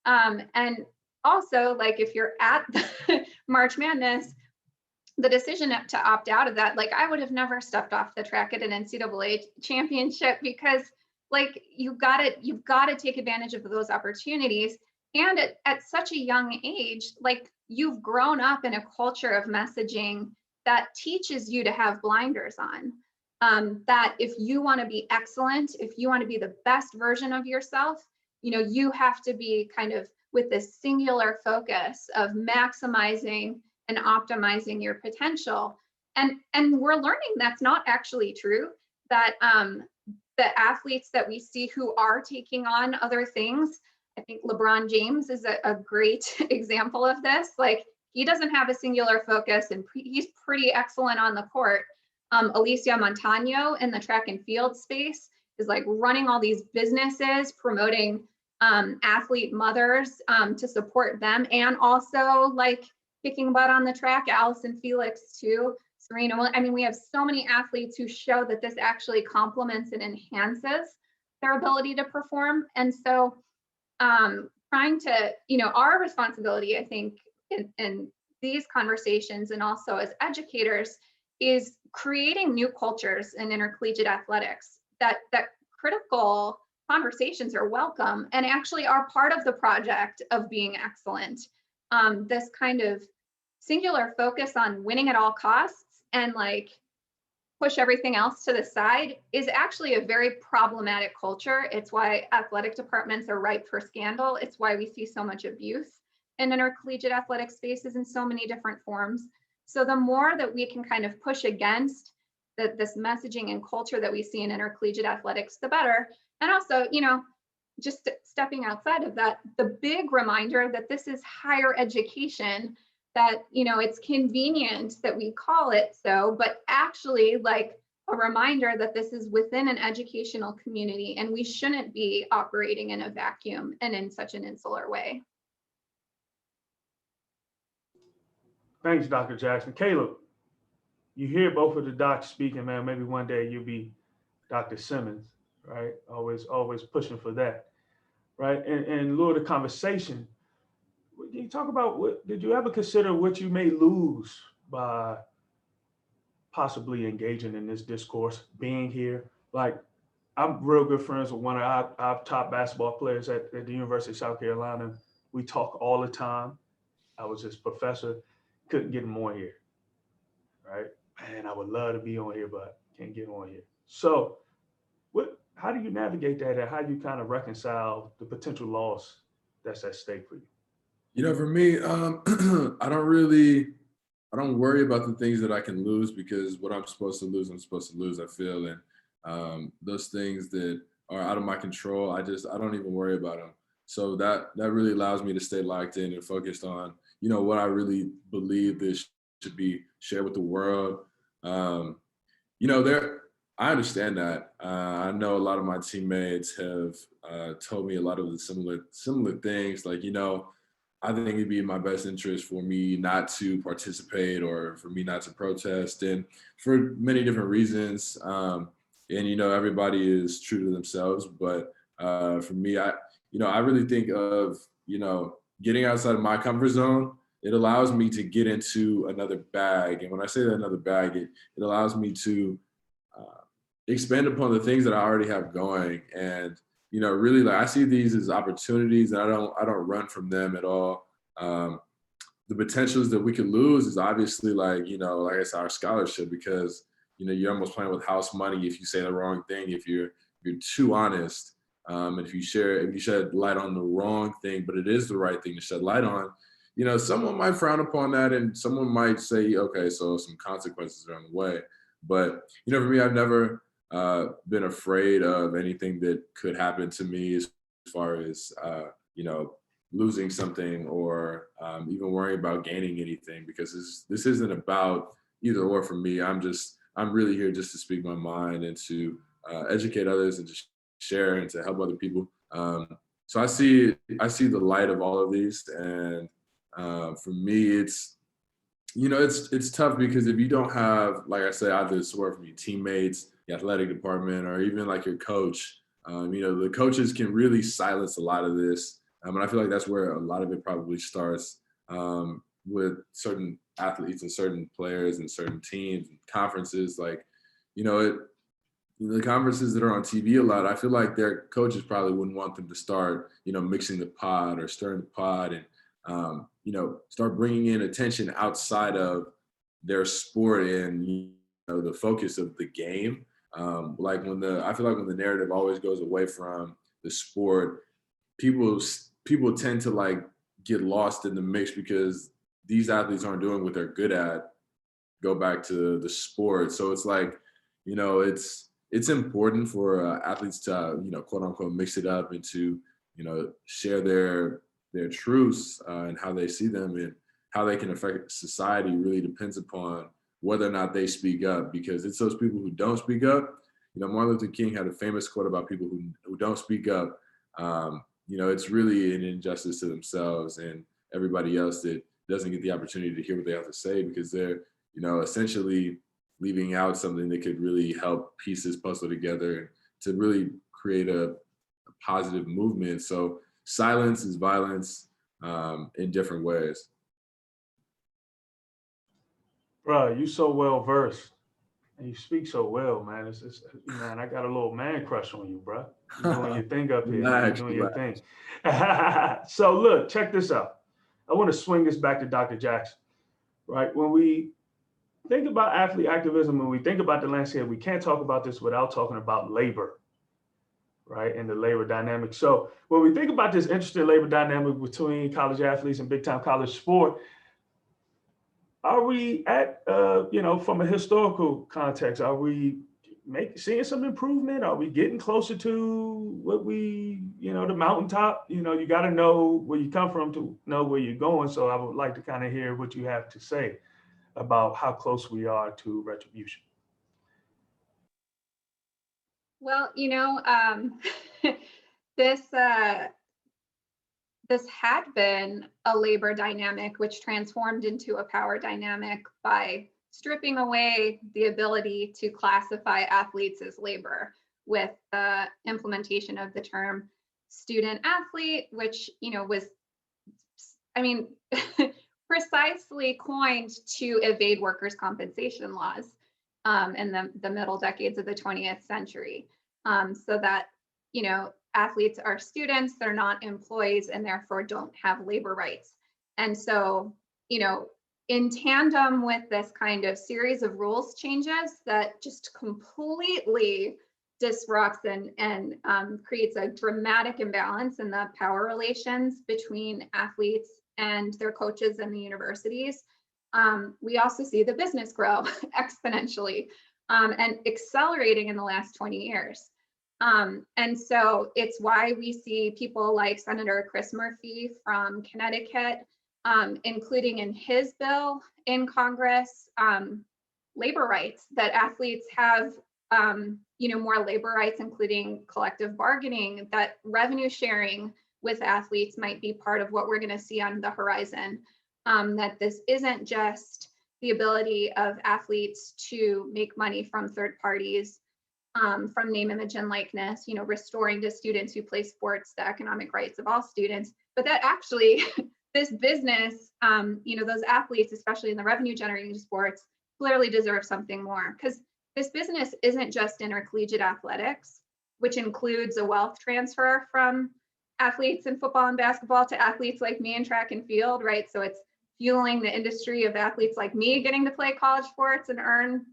And also, like, if you're at March Madness, the decision to opt out of that, like, I would have never stepped off the track at an NCAA championship because, like, you've got to take advantage of those opportunities. And at such a young age, like, you've grown up in a culture of messaging that teaches you to have blinders on. That if you want to be excellent, if you want to be the best version of yourself, you have to be kind of with this singular focus of maximizing and optimizing your potential. And we're learning that's not actually true, that the athletes that we see who are taking on other things, I think LeBron James is a great example of this. Like, he doesn't have a singular focus and he's pretty excellent on the court. Alicia Montano in the track and field space is like running all these businesses, promoting athlete mothers to support them, and also like kicking butt on the track. Allison Felix too, Serena. I mean, we have so many athletes who show that this actually complements and enhances their ability to perform. And so trying to, our responsibility, I think, in these conversations and also as educators is creating new cultures in intercollegiate athletics that critical conversations are welcome and actually are part of the project of being excellent. This kind of singular focus on winning at all costs and like push everything else to the side is actually a very problematic culture. It's why athletic departments are ripe for scandal. It's why we see so much abuse in intercollegiate athletic spaces in so many different forms. So the more that we can kind of push against this messaging and culture that we see in intercollegiate athletics, the better. And also, just stepping outside of that, the big reminder that this is higher education, that, it's convenient that we call it so, but actually like a reminder that this is within an educational community and we shouldn't be operating in a vacuum and in such an insular way. Thanks, Dr. Jackson. Caleb, you hear both of the docs speaking, man. Maybe one day you'll be Dr. Simmons, right? Always pushing for that, right? And Lord, the conversation, can you talk about did you ever consider what you may lose by possibly engaging in this discourse, being here? Like, I'm real good friends with one of our top basketball players at the University of South Carolina. We talk all the time. I was his professor, couldn't get him on here, right? Man, I would love to be on here, but can't get on here. So how do you navigate that, and how do you kind of reconcile the potential loss that's at stake for you? For me, I don't really don't worry about the things that I can lose, because what I'm supposed to lose, I'm supposed to lose, I feel. And those things that are out of my control, I don't even worry about them. So that really allows me to stay locked in and focused on, what I really believe this should be shared with the world. Um, there, I understand that. I know a lot of my teammates have told me a lot of the similar things. Like, I think it'd be in my best interest for me not to participate or for me not to protest, and for many different reasons. And everybody is true to themselves. But for me, I really think of getting outside of my comfort zone. It allows me to get into another bag, and when I say that another bag, it allows me to expand upon the things that I already have going. And really, like, I see these as opportunities, and I don't run from them at all. The potentials that we could lose is obviously, like I said, our scholarship, because you're almost playing with house money if you say the wrong thing, if you're too honest, if you shed light on the wrong thing, but it is the right thing to shed light on. Someone might frown upon that, and someone might say, okay, so some consequences are on the way. But for me, I've never been afraid of anything that could happen to me, as far as losing something, or even worrying about gaining anything, because this isn't about either or for me. I'm really here just to speak my mind and to educate others and to share and to help other people. So I see the light of all of these, and for me, it's tough, because if you don't have, like I said, either support from your teammates, the athletic department, or even like your coach, the coaches can really silence a lot of this. And I feel like that's where a lot of it probably starts, with certain athletes and certain players and certain teams and conferences. Like, the conferences that are on TV a lot, I feel like their coaches probably wouldn't want them to start, mixing the pot or stirring the pot, and start bringing in attention outside of their sport and the focus of the game. I feel like when the narrative always goes away from the sport, people tend to like get lost in the mix, because these athletes aren't doing what they're good at. Go back to the sport. So it's like, it's important for athletes to quote unquote mix it up, and to share their truths, and how they see them and how they can affect society really depends upon whether or not they speak up, because it's those people who don't speak up. Martin Luther King had a famous quote about people who don't speak up. It's really an injustice to themselves and everybody else that doesn't get the opportunity to hear what they have to say, because they're, essentially leaving out something that could really help pieces puzzle together to really create a positive movement. So silence is violence, in different ways. Bro, you so well versed, and you speak so well, man. Man, I got a little man crush on you, bro. You're doing your thing up here. You're doing your thing. So look, check this out. I want to swing this back to Dr. Jackson, right? When we think about athlete activism, when we think about the landscape, we can't talk about this without talking about labor, right? And the labor dynamic. So when we think about this interesting labor dynamic between college athletes and big time college sport, are we at, from a historical context, are we seeing some improvement? Are we getting closer to what the mountaintop? You got to know where you come from to know where you're going. So I would like to kind of hear what you have to say about how close we are to retribution. Well, this this had been a labor dynamic which transformed into a power dynamic by stripping away the ability to classify athletes as labor with the implementation of the term student athlete, which was, precisely coined to evade workers' compensation laws in the middle decades of the 20th century, so that athletes are students, they're not employees, and therefore don't have labor rights. And so, in tandem with this kind of series of rules changes that just completely disrupts and creates a dramatic imbalance in the power relations between athletes and their coaches and the universities, we also see the business grow exponentially and accelerating in the last 20 years. And so it's why we see people like Senator Chris Murphy from Connecticut, including in his bill in Congress, labor rights, that athletes have more labor rights, including collective bargaining, that revenue sharing with athletes might be part of what we're going to see on the horizon. That this isn't just the ability of athletes to make money from third parties, from name, image, and likeness, restoring to students who play sports the economic rights of all students, but that actually this business, those athletes, especially in the revenue generating sports, clearly deserve something more, because this business isn't just intercollegiate athletics, which includes a wealth transfer from athletes in football and basketball to athletes like me in track and field, right? So it's fueling the industry of athletes like me getting to play college sports and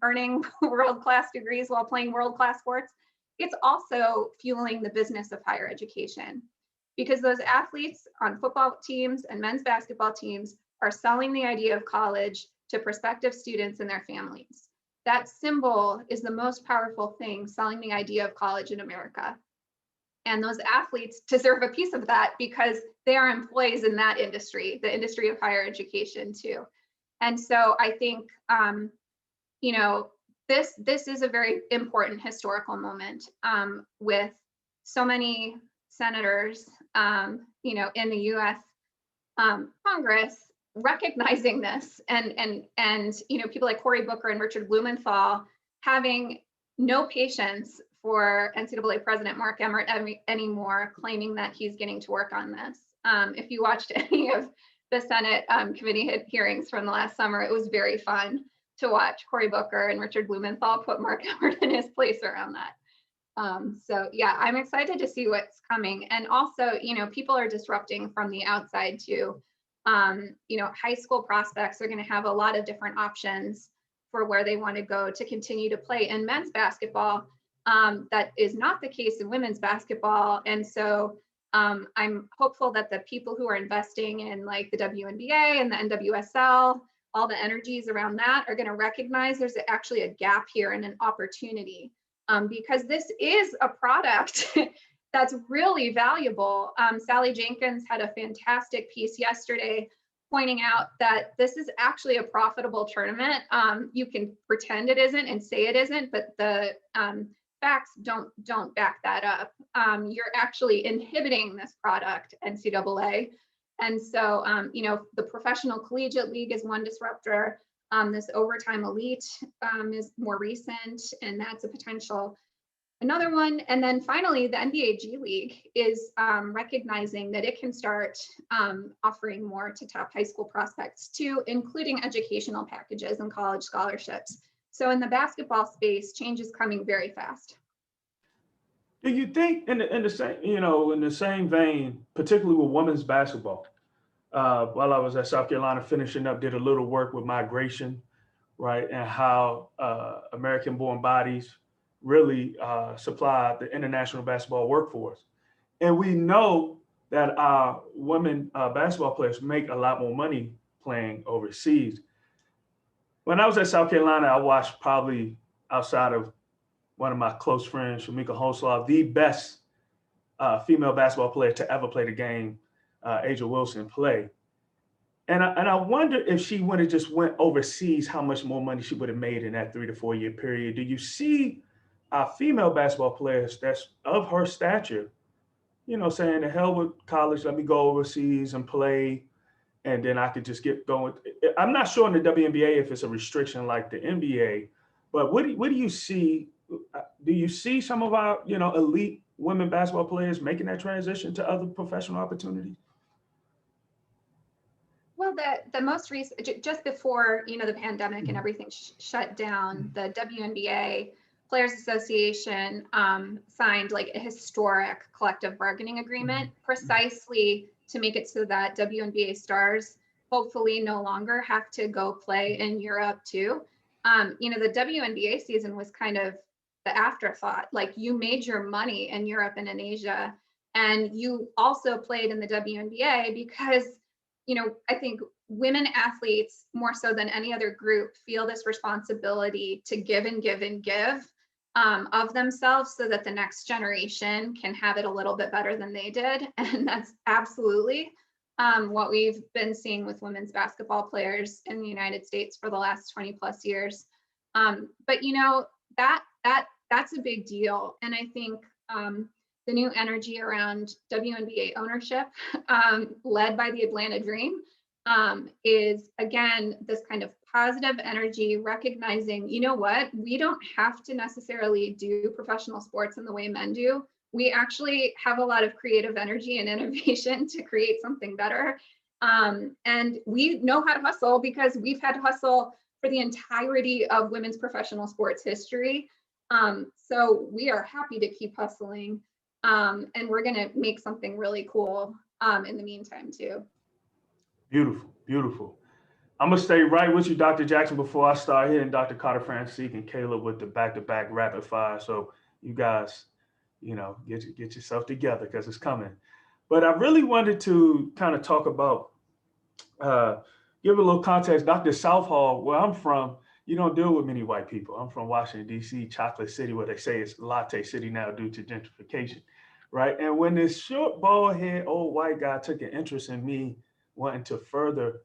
earning world-class degrees while playing world-class sports. It's also fueling the business of higher education, because those athletes on football teams and men's basketball teams are selling the idea of college to prospective students and their families. That symbol is the most powerful thing selling the idea of college in America. And those athletes deserve a piece of that because they are employees in that industry, the industry of higher education too. And so I think, this is a very important historical moment with so many senators, in the U.S. Congress recognizing this, and people like Cory Booker and Richard Blumenthal having no patience for NCAA President Mark Emmert anymore, claiming that he's getting to work on this. If you watched any of the Senate committee hearings from the last summer, it was very fun to watch Cory Booker and Richard Blumenthal put Mark Emmert in his place around that. So yeah, I'm excited to see what's coming. And also, people are disrupting from the outside too. High school prospects are going to have a lot of different options for where they want to go to continue to play in men's basketball. That is not the case in women's basketball. And so I'm hopeful that the people who are investing in like the WNBA and the NWSL, all the energies around that, are going to recognize there's actually a gap here and an opportunity, because this is a product that's really valuable. Sally Jenkins had a fantastic piece yesterday pointing out that this is actually a profitable tournament. You can pretend it isn't and say it isn't, but the facts don't back that up. You're actually inhibiting this product, NCAA. And so, the Professional Collegiate League is one disruptor. This Overtime Elite is more recent, and that's a potential another one. And then finally, the NBA G League is recognizing that it can start offering more to top high school prospects too, including educational packages and college scholarships. So in the basketball space, change is coming very fast. Do you think in the same vein, particularly with women's basketball, while I was at South Carolina finishing up, did a little work with migration, right, and how American-born bodies really supply the international basketball workforce. And we know that our women basketball players make a lot more money playing overseas. When I was at South Carolina, I watched, probably outside of one of my close friends, Shamika Holslaw, the best female basketball player to ever play the game, Asia Wilson, play. And I wonder if she would have just went overseas, how much more money she would have made in that 3 to 4 year period. Do you see our female basketball players that's of her stature, saying, the hell with college, let me go overseas and play, and then I could just get going? I'm not sure in the WNBA if it's a restriction like the NBA, but what do you see? Do you see some of our, elite women basketball players making that transition to other professional opportunities? Well, the most recent, just before, the pandemic and everything shut down, the WNBA Players Association signed like a historic collective bargaining agreement precisely to make it so that WNBA stars hopefully no longer have to go play in Europe too. The WNBA season was kind of the afterthought. Like, you made your money in Europe and in Asia, and you also played in the WNBA because, I think women athletes, more so than any other group, feel this responsibility to give and give and give of themselves so that the next generation can have it a little bit better than they did. And that's absolutely what we've been seeing with women's basketball players in the United States for the last 20 plus years. But you know, that's a big deal. And I think the new energy around WNBA ownership, led by the Atlanta Dream, is again, this kind of positive energy, recognizing, you know what, we don't have to necessarily do professional sports in the way men do. We actually have a lot of creative energy and innovation to create something better. And we know how to hustle because we've had to hustle for the entirety of women's professional sports history. So we are happy to keep hustling. And we're gonna make something really cool in the meantime too. Beautiful, beautiful. I'm gonna stay right with you, Dr. Jackson, before I start hitting Dr. Carter Francique and Caleb with the back-to-back rapid fire. So you guys, you know, get yourself together because it's coming. But I really wanted to kind of talk about, give a little context. Dr. Southall, where I'm from, you don't deal with many white people. I'm from Washington, D.C., Chocolate City, where they say it's Latte City now due to gentrification, right? And when this short, bald-head old white guy took an interest in me wanting to further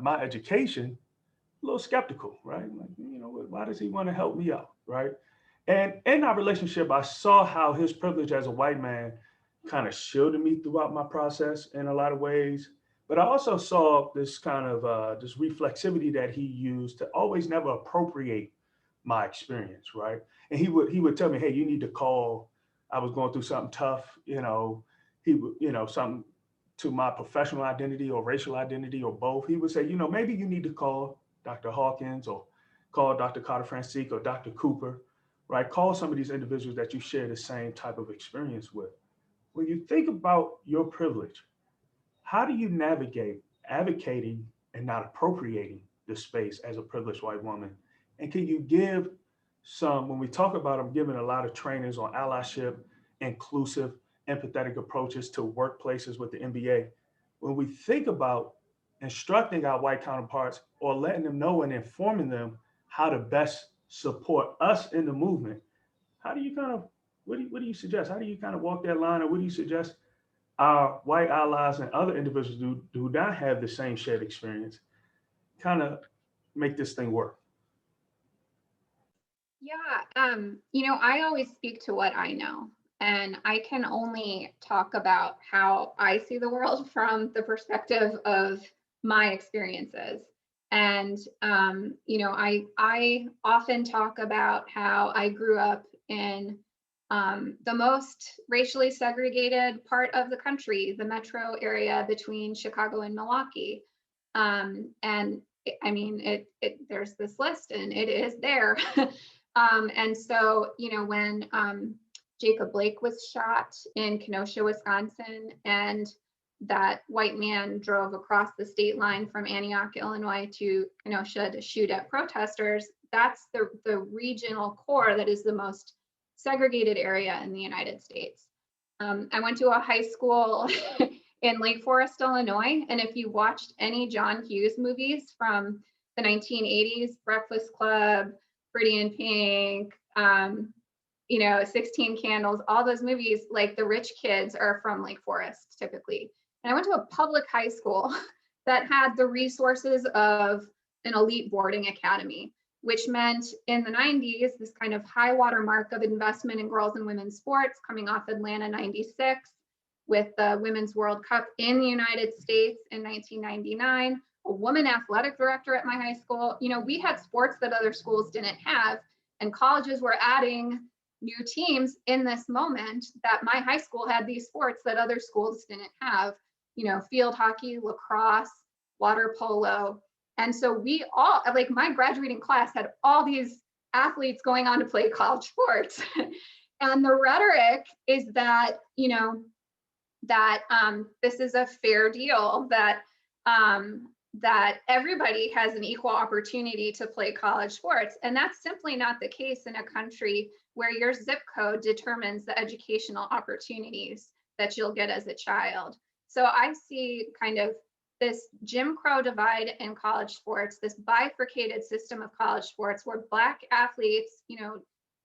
my education, a little skeptical, right? Like, you know, why does he want to help me out, right? And in our relationship, I saw how his privilege as a white man kind of shielded me throughout my process in a lot of ways. But I also saw this kind of this reflexivity that he used to always never appropriate my experience, right? And he would tell me, hey, you need to call. I was going through something tough, you know. He would, you know, something to my professional identity or racial identity or both. He would say, you know, maybe you need to call Dr. Hawkins or call Dr. Carter Francique or Dr. Cooper, right? Call some of these individuals that you share the same type of experience with. When you think about your privilege, how do you navigate advocating and not appropriating the space as a privileged white woman? And can you give some, when we talk about, I'm giving a lot of trainings on allyship, inclusive, empathetic approaches to workplaces with the NBA. When we think about instructing our white counterparts or letting them know and informing them how to best support us in the movement, how do you kind of, what do you suggest? How do you kind of walk that line, or what do you suggest our white allies and other individuals who do not have the same shared experience kind of make this thing work? Yeah, you know, I always speak to what I know, and I can only talk about how I see the world from the perspective of my experiences. And you know, I often talk about how I grew up in the most racially segregated part of the country, the metro area between Chicago and Milwaukee. And I mean, there's this list and it is there. And so, you know, when Jacob Blake was shot in Kenosha, Wisconsin, and that white man drove across the state line from Antioch, Illinois to Kenosha to shoot at protesters, that's the regional core that is the most segregated area in the United States. I went to a high school in Lake Forest, Illinois, and if you watched any John Hughes movies from the 1980s, Breakfast Club, Pretty in Pink, you know, 16 Candles, all those movies, like the rich kids are from Lake Forest typically. And I went to a public high school that had the resources of an elite boarding academy, which meant in the 90s, this kind of high water mark of investment in girls and women's sports coming off Atlanta 96 with the Women's World Cup in the United States in 1999, a woman athletic director at my high school. You know, we had sports that other schools didn't have, and colleges were adding new teams in this moment that my high school had these sports that other schools didn't have, you know, field hockey, lacrosse, water polo. And so we all, like my graduating class had all these athletes going on to play college sports. And the rhetoric is that, you know, that this is a fair deal, that that everybody has an equal opportunity to play college sports. And that's simply not the case in a country where your zip code determines the educational opportunities that you'll get as a child. So I see kind of this Jim Crow divide in college sports, this bifurcated system of college sports where Black athletes,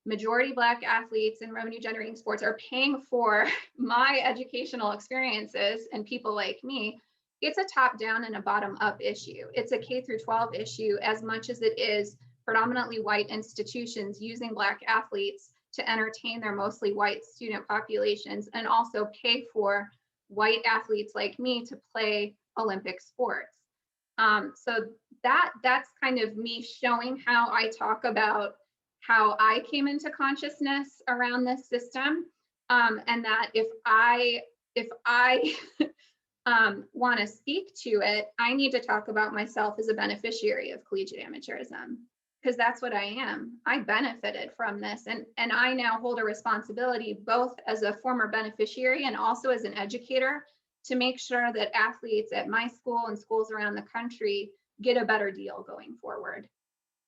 majority Black athletes in revenue generating sports are paying for my educational experiences and people like me. It's a top down and a bottom up issue. It's a K through 12 issue as much as it is predominantly white institutions using Black athletes to entertain their mostly white student populations and also pay for white athletes like me to play Olympic sports. So that's kind of me showing how I talk about how I came into consciousness around this system, and that if I want to speak to it, I need to talk about myself as a beneficiary of collegiate amateurism, because that's what I am. I benefited from this, and I now hold a responsibility both as a former beneficiary and also as an educator to make sure that athletes at my school and schools around the country get a better deal going forward.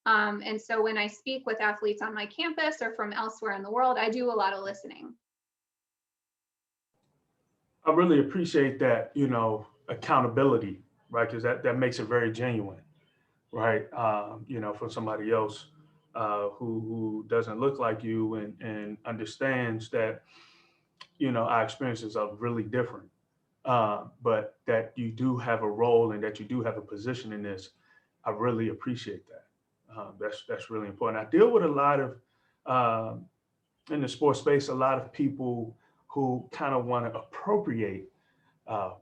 And so when I speak with athletes on my campus or from elsewhere in the world, I do a lot of listening. I really appreciate that, accountability, right? Because that makes it very genuine, right? For somebody else who doesn't look like you and understands that, our experiences are really different, but that you do have a role and that you do have a position in this. I really appreciate that. That's really important. I deal with a lot of, in the sports space, a lot of people who kind of want to appropriate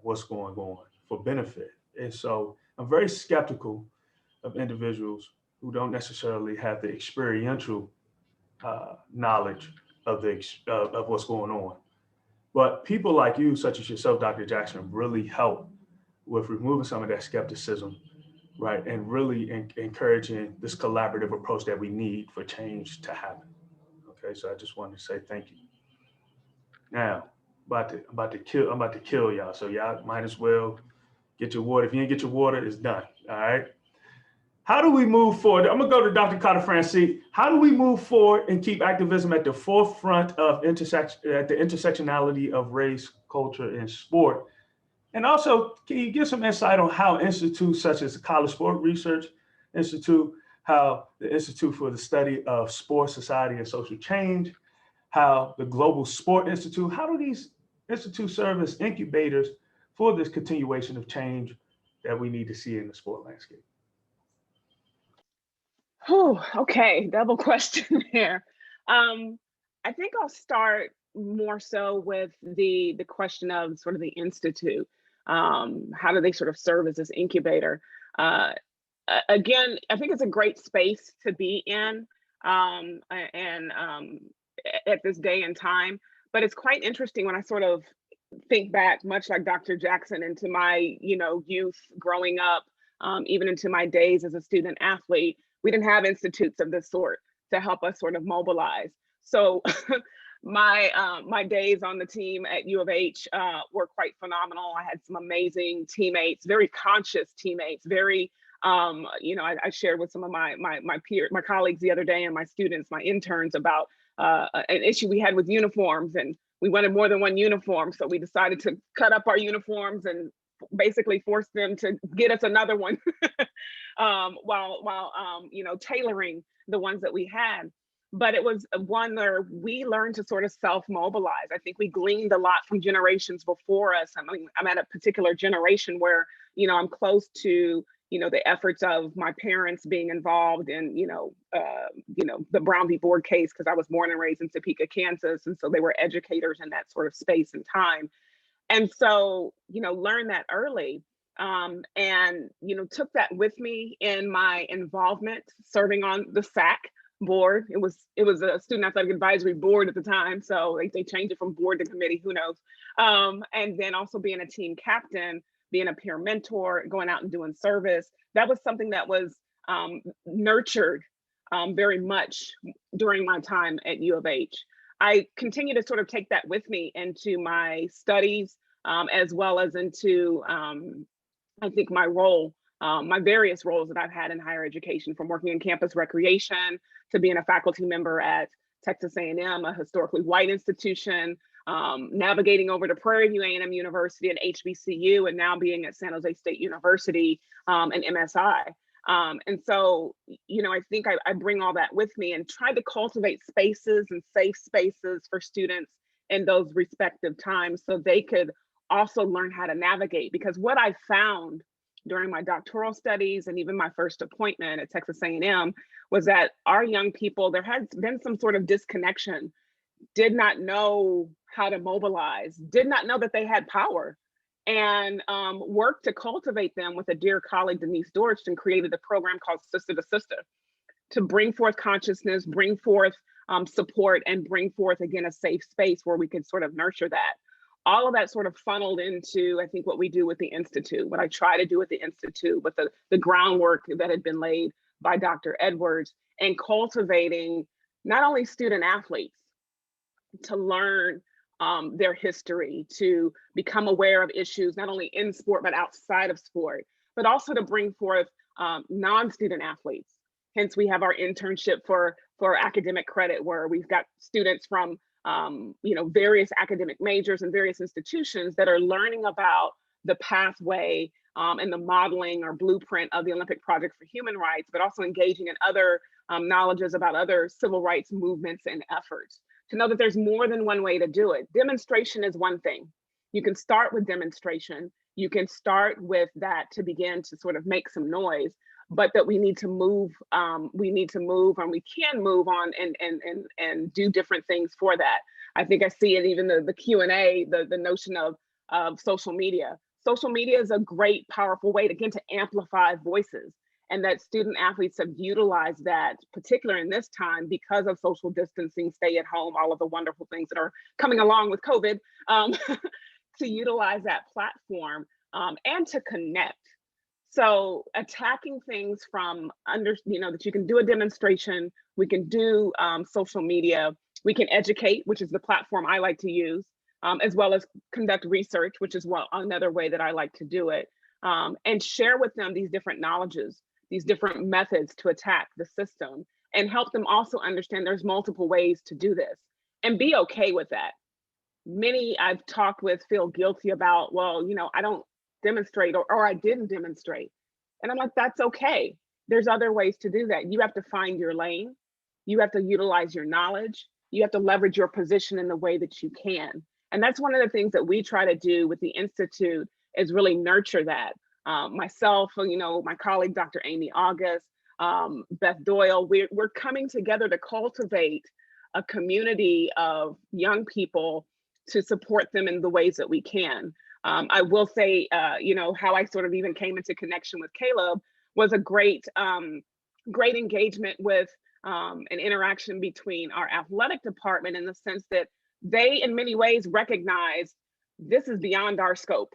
what's going on for benefit. And so I'm very skeptical of individuals who don't necessarily have the experiential knowledge of of what's going on. But people like you, such as yourself, Dr. Jackson, really help with removing some of that skepticism, right? And really encouraging this collaborative approach that we need for change to happen. Okay, so I just wanted to say thank you. Now, I'm about to kill y'all. So y'all might as well get your water. If you didn't get your water, it's done. All right. How do we move forward? I'm gonna go to Dr. Carter Francis. How do we move forward and keep activism at the forefront of the intersectionality of race, culture, and sport? And also, can you give some insight on how institutes such as the College Sport Research Institute, how the Institute for the Study of Sports, Society, and Social Change, how the Global Sport Institute, how do these institutes serve as incubators for this continuation of change that we need to see in the sport landscape? Oh, okay, double question there. I think I'll start more so with the question of sort of the institute. How do they sort of serve as this incubator? Again, I think it's a great space to be in, and at this day and time. But it's quite interesting when I sort of think back, much like Dr. Jackson, into my youth growing up, even into my days as a student athlete. We didn't have institutes of this sort to help us sort of mobilize. So my days on the team at U of H were quite phenomenal. I had some amazing teammates, very conscious teammates, very I shared with some of my colleagues the other day and my students, my interns, about an issue we had with uniforms, and we wanted more than one uniform. So we decided to cut up our uniforms and basically force them to get us another one while tailoring the ones that we had. But it was one where we learned to sort of self-mobilize. I think we gleaned a lot from generations before us. I mean, I'm at a particular generation where, I'm close to, the efforts of my parents being involved in, the Brown v. Board case, because I was born and raised in Topeka, Kansas. And so they were educators in that sort of space and time. And so, learned that early, and, took that with me in my involvement serving on the SAC board. It was a Student Athletic Advisory Board at the time. So they changed it from board to committee, who knows? And then also being a team captain, being a peer mentor, going out and doing service. That was something that was nurtured very much during my time at U of H. I continue to sort of take that with me into my studies, as well as into, I think, my role, my various roles that I've had in higher education, from working in campus recreation to being a faculty member at Texas A&M, a historically white institution, navigating over to Prairie View A&M University and HBCU, and now being at San Jose State University and MSI. And so, I think I bring all that with me and try to cultivate spaces and safe spaces for students in those respective times so they could also learn how to navigate. Because what I found during my doctoral studies and even my first appointment at Texas A&M was that our young people, there has been some sort of disconnection, did not know how to mobilize, did not know that they had power, and worked to cultivate them with a dear colleague, Denise Dorst, created a program called Sister to Sister to bring forth consciousness, bring forth support, and bring forth, again, a safe space where we could sort of nurture that. All of that sort of funneled into, I think, what we do with the Institute, what I try to do with the Institute, with the groundwork that had been laid by Dr. Edwards, and cultivating not only student athletes to learn their history, to become aware of issues, not only in sport, but outside of sport, but also to bring forth non-student athletes. Hence, we have our internship for academic credit, where we've got students from various academic majors and various institutions that are learning about the pathway and the modeling or blueprint of the Olympic Project for Human Rights, but also engaging in other knowledges about other civil rights movements and efforts. To know that there's more than one way to do it. Demonstration is one thing. You can start with demonstration. You can start with that to begin to sort of make some noise, but that we need to move. We need to move, and we can move on and do different things for that. I think I see it even the Q&A, the notion of social media. Social media is a great, powerful way to, again, to amplify voices, and that student athletes have utilized that, particularly in this time, because of social distancing, stay at home, all of the wonderful things that are coming along with COVID, to utilize that platform and to connect. So attacking things from that you can do a demonstration, we can do social media, we can educate, which is the platform I like to use, as well as conduct research, which is another way that I like to do it, and share with them these different knowledges, these different methods to attack the system, and help them also understand there's multiple ways to do this and be okay with that. Many I've talked with feel guilty about, well, I don't demonstrate or I didn't demonstrate. And I'm like, that's okay. There's other ways to do that. You have to find your lane. You have to utilize your knowledge. You have to leverage your position in the way that you can. And that's one of the things that we try to do with the Institute, is really nurture that. Myself, my colleague, Dr. Amy August, Beth Doyle, we're coming together to cultivate a community of young people to support them in the ways that we can. I will say, how I sort of even came into connection with Caleb was a great engagement with an interaction between our athletic department, in the sense that they, in many ways, recognize this is beyond our scope.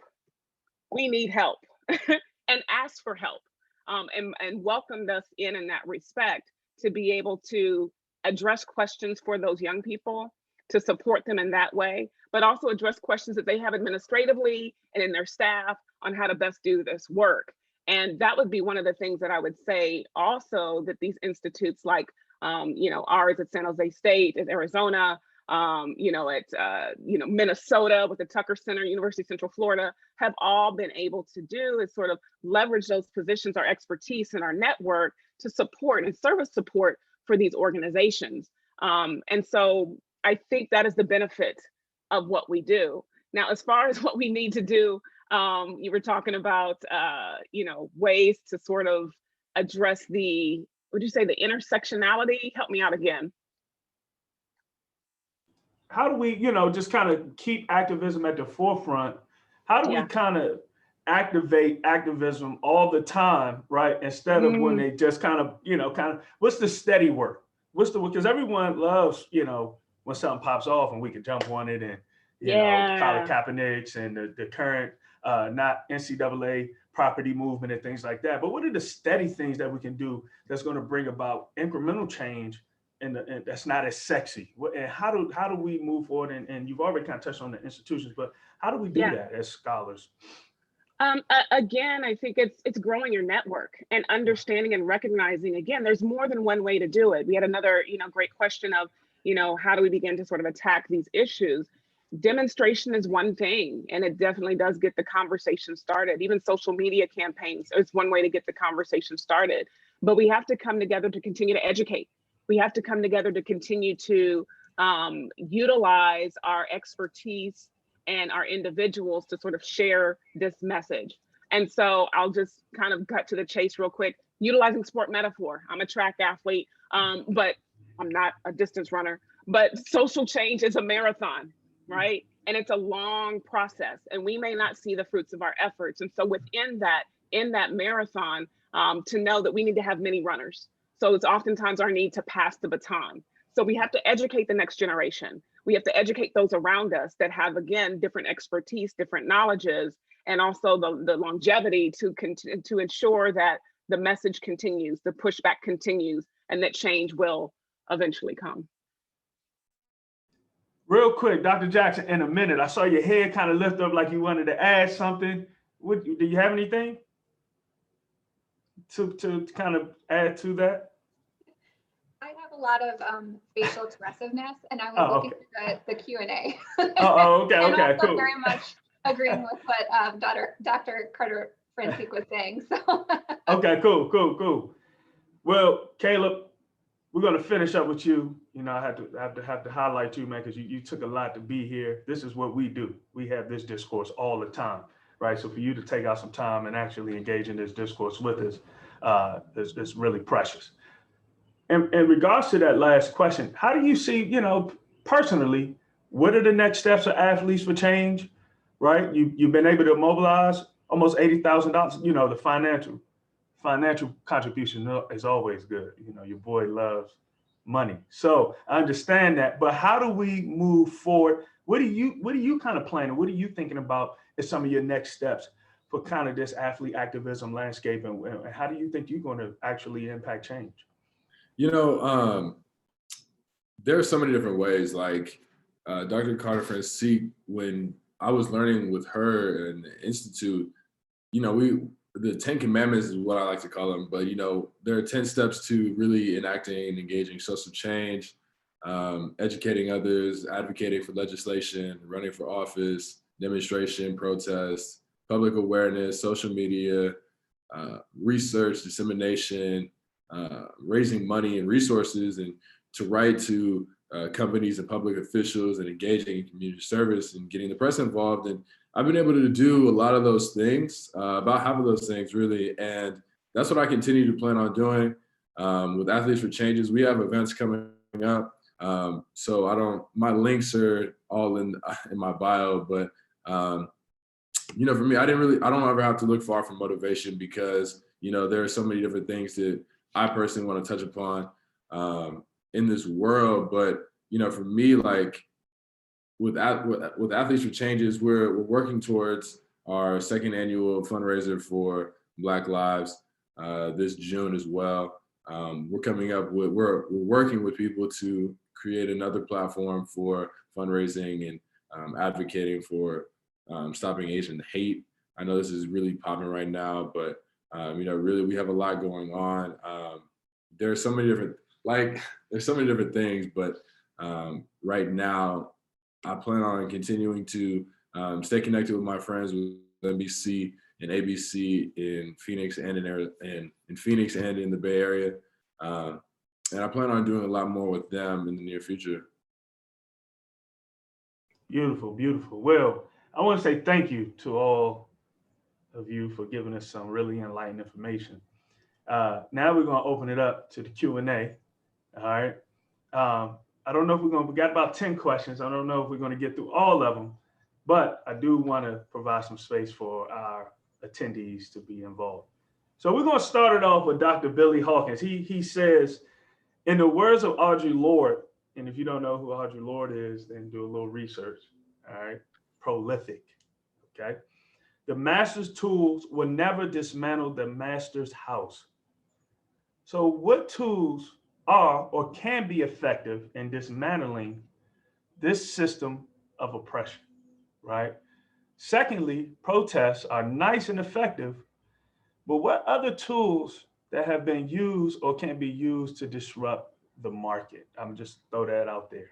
We need help and asked for help and welcomed us in that respect, to be able to address questions for those young people, to support them in that way, but also address questions that they have administratively and in their staff on how to best do this work. And that would be one of the things that I would say also, that these institutes like, ours at San Jose State, at Arizona, at Minnesota with the Tucker Center, University of Central Florida, have all been able to do is sort of leverage those positions, our expertise and our network, to support and service support for these organizations. And so I think that is the benefit of what we do. Now, as far as what we need to do, you were talking about, ways to sort of address the intersectionality? Help me out again. How do we, just kind of keep activism at the forefront? How do we kind of activate activism all the time, right? Instead of when they just kind of, what's the steady work? Because everyone loves, when something pops off and we can jump on it, and, Colin Kaepernick and the current, not NCAA property movement and things like that. But what are the steady things that we can do that's going to bring about incremental change and that's not as sexy? And how do we move forward? And you've already kind of touched on the institutions, but how do we do that as scholars? Again, I think it's growing your network and understanding and recognizing, again, there's more than one way to do it. We had another, great question of, how do we begin to sort of attack these issues? demonstration is one thing, and it definitely does get the conversation started. Even social media campaigns is one way to get the conversation started. But we have to come together to continue to educate. We have to come together to continue to utilize our expertise and our individuals to sort of share this message. And so I'll just kind of cut to the chase real quick. Utilizing sport metaphor. I'm a track athlete, but I'm not a distance runner. But social change is a marathon, right? And it's a long process, and we may not see the fruits of our efforts. And so within that, in that marathon, to know that we need to have many runners. So it's oftentimes our need to pass the baton. So we have to educate the next generation. We have to educate those around us that have, again, different expertise, different knowledges, and also the longevity to ensure that the message continues, the pushback continues, and that change will eventually come. Real quick, Dr. Jackson, in a minute, I saw your head kind of lift up like you wanted to add something. Do you have anything to kind of add to that? I have a lot of facial expressive-ness, and I was looking at the Q&A. Okay, and also cool. very much agreeing with what Dr. Carter Francique was saying. So. Okay, cool. Well, Caleb, we're gonna finish up with you. You know, I have to highlight you, man, because you took a lot to be here. This is what we do. We have this discourse all the time, right? So for you to take out some time and actually engage in this discourse with us, is really precious. In regards to that last question, how do you see, you know, personally, what are the next steps of Athletes for Change, right? You've been able to mobilize almost $80,000. You know, the financial contribution is always good. You know, your boy loves money. So I understand that, but how do we move forward? What are you kind of planning? What are you thinking about as some of your next steps for kind of this athlete activism landscape? And how do you think you're going to actually impact change? You know, there are so many different ways. Like Dr. Carter Francique, when I was learning with her in the Institute, you know, the 10 Commandments is what I like to call them, but you know, there are 10 steps to really enacting and engaging social change, educating others, advocating for legislation, running for office, demonstration, protest, public awareness, social media, research, dissemination, raising money and resources, and to write to companies and public officials, and engaging in community service and getting the press involved. And I've been able to do a lot of those things, about half of those things really. And that's what I continue to plan on doing. With Athletes for Changes, we have events coming up. So my links are all in my bio, but you know, for me, I don't ever have to look far for motivation, because, you know, there are so many different things that I personally want to touch upon in this world. But, you know, for me, like with Athletes for Changes, we're working towards our second annual fundraiser for Black Lives this June as well. We're working with people to create another platform for fundraising and advocating for stopping Asian hate. I know this is really popping right now, but you know, really, we have a lot going on. There's so many different things, but right now, I plan on continuing to stay connected with my friends with NBC and ABC in Phoenix and in Phoenix and in the Bay Area, and I plan on doing a lot more with them in the near future. Beautiful. Well, I want to say thank you to all of you for giving us some really enlightening information. Now we're going to open it up to the Q&A. All right. I don't know if we got about 10 questions. I don't know if we're going to get through all of them, but I do want to provide some space for our attendees to be involved. So we're going to start it off with Dr. Billy Hawkins. He says, in the words of Audre Lorde, and if you don't know who Audre Lorde is, then do a little research. All right. Prolific. Okay. The master's tools will never dismantle the master's house. So what tools are or can be effective in dismantling this system of oppression, right? Secondly, protests are nice and effective, but what other tools that have been used or can be used to disrupt the market? I'm just throw that out there.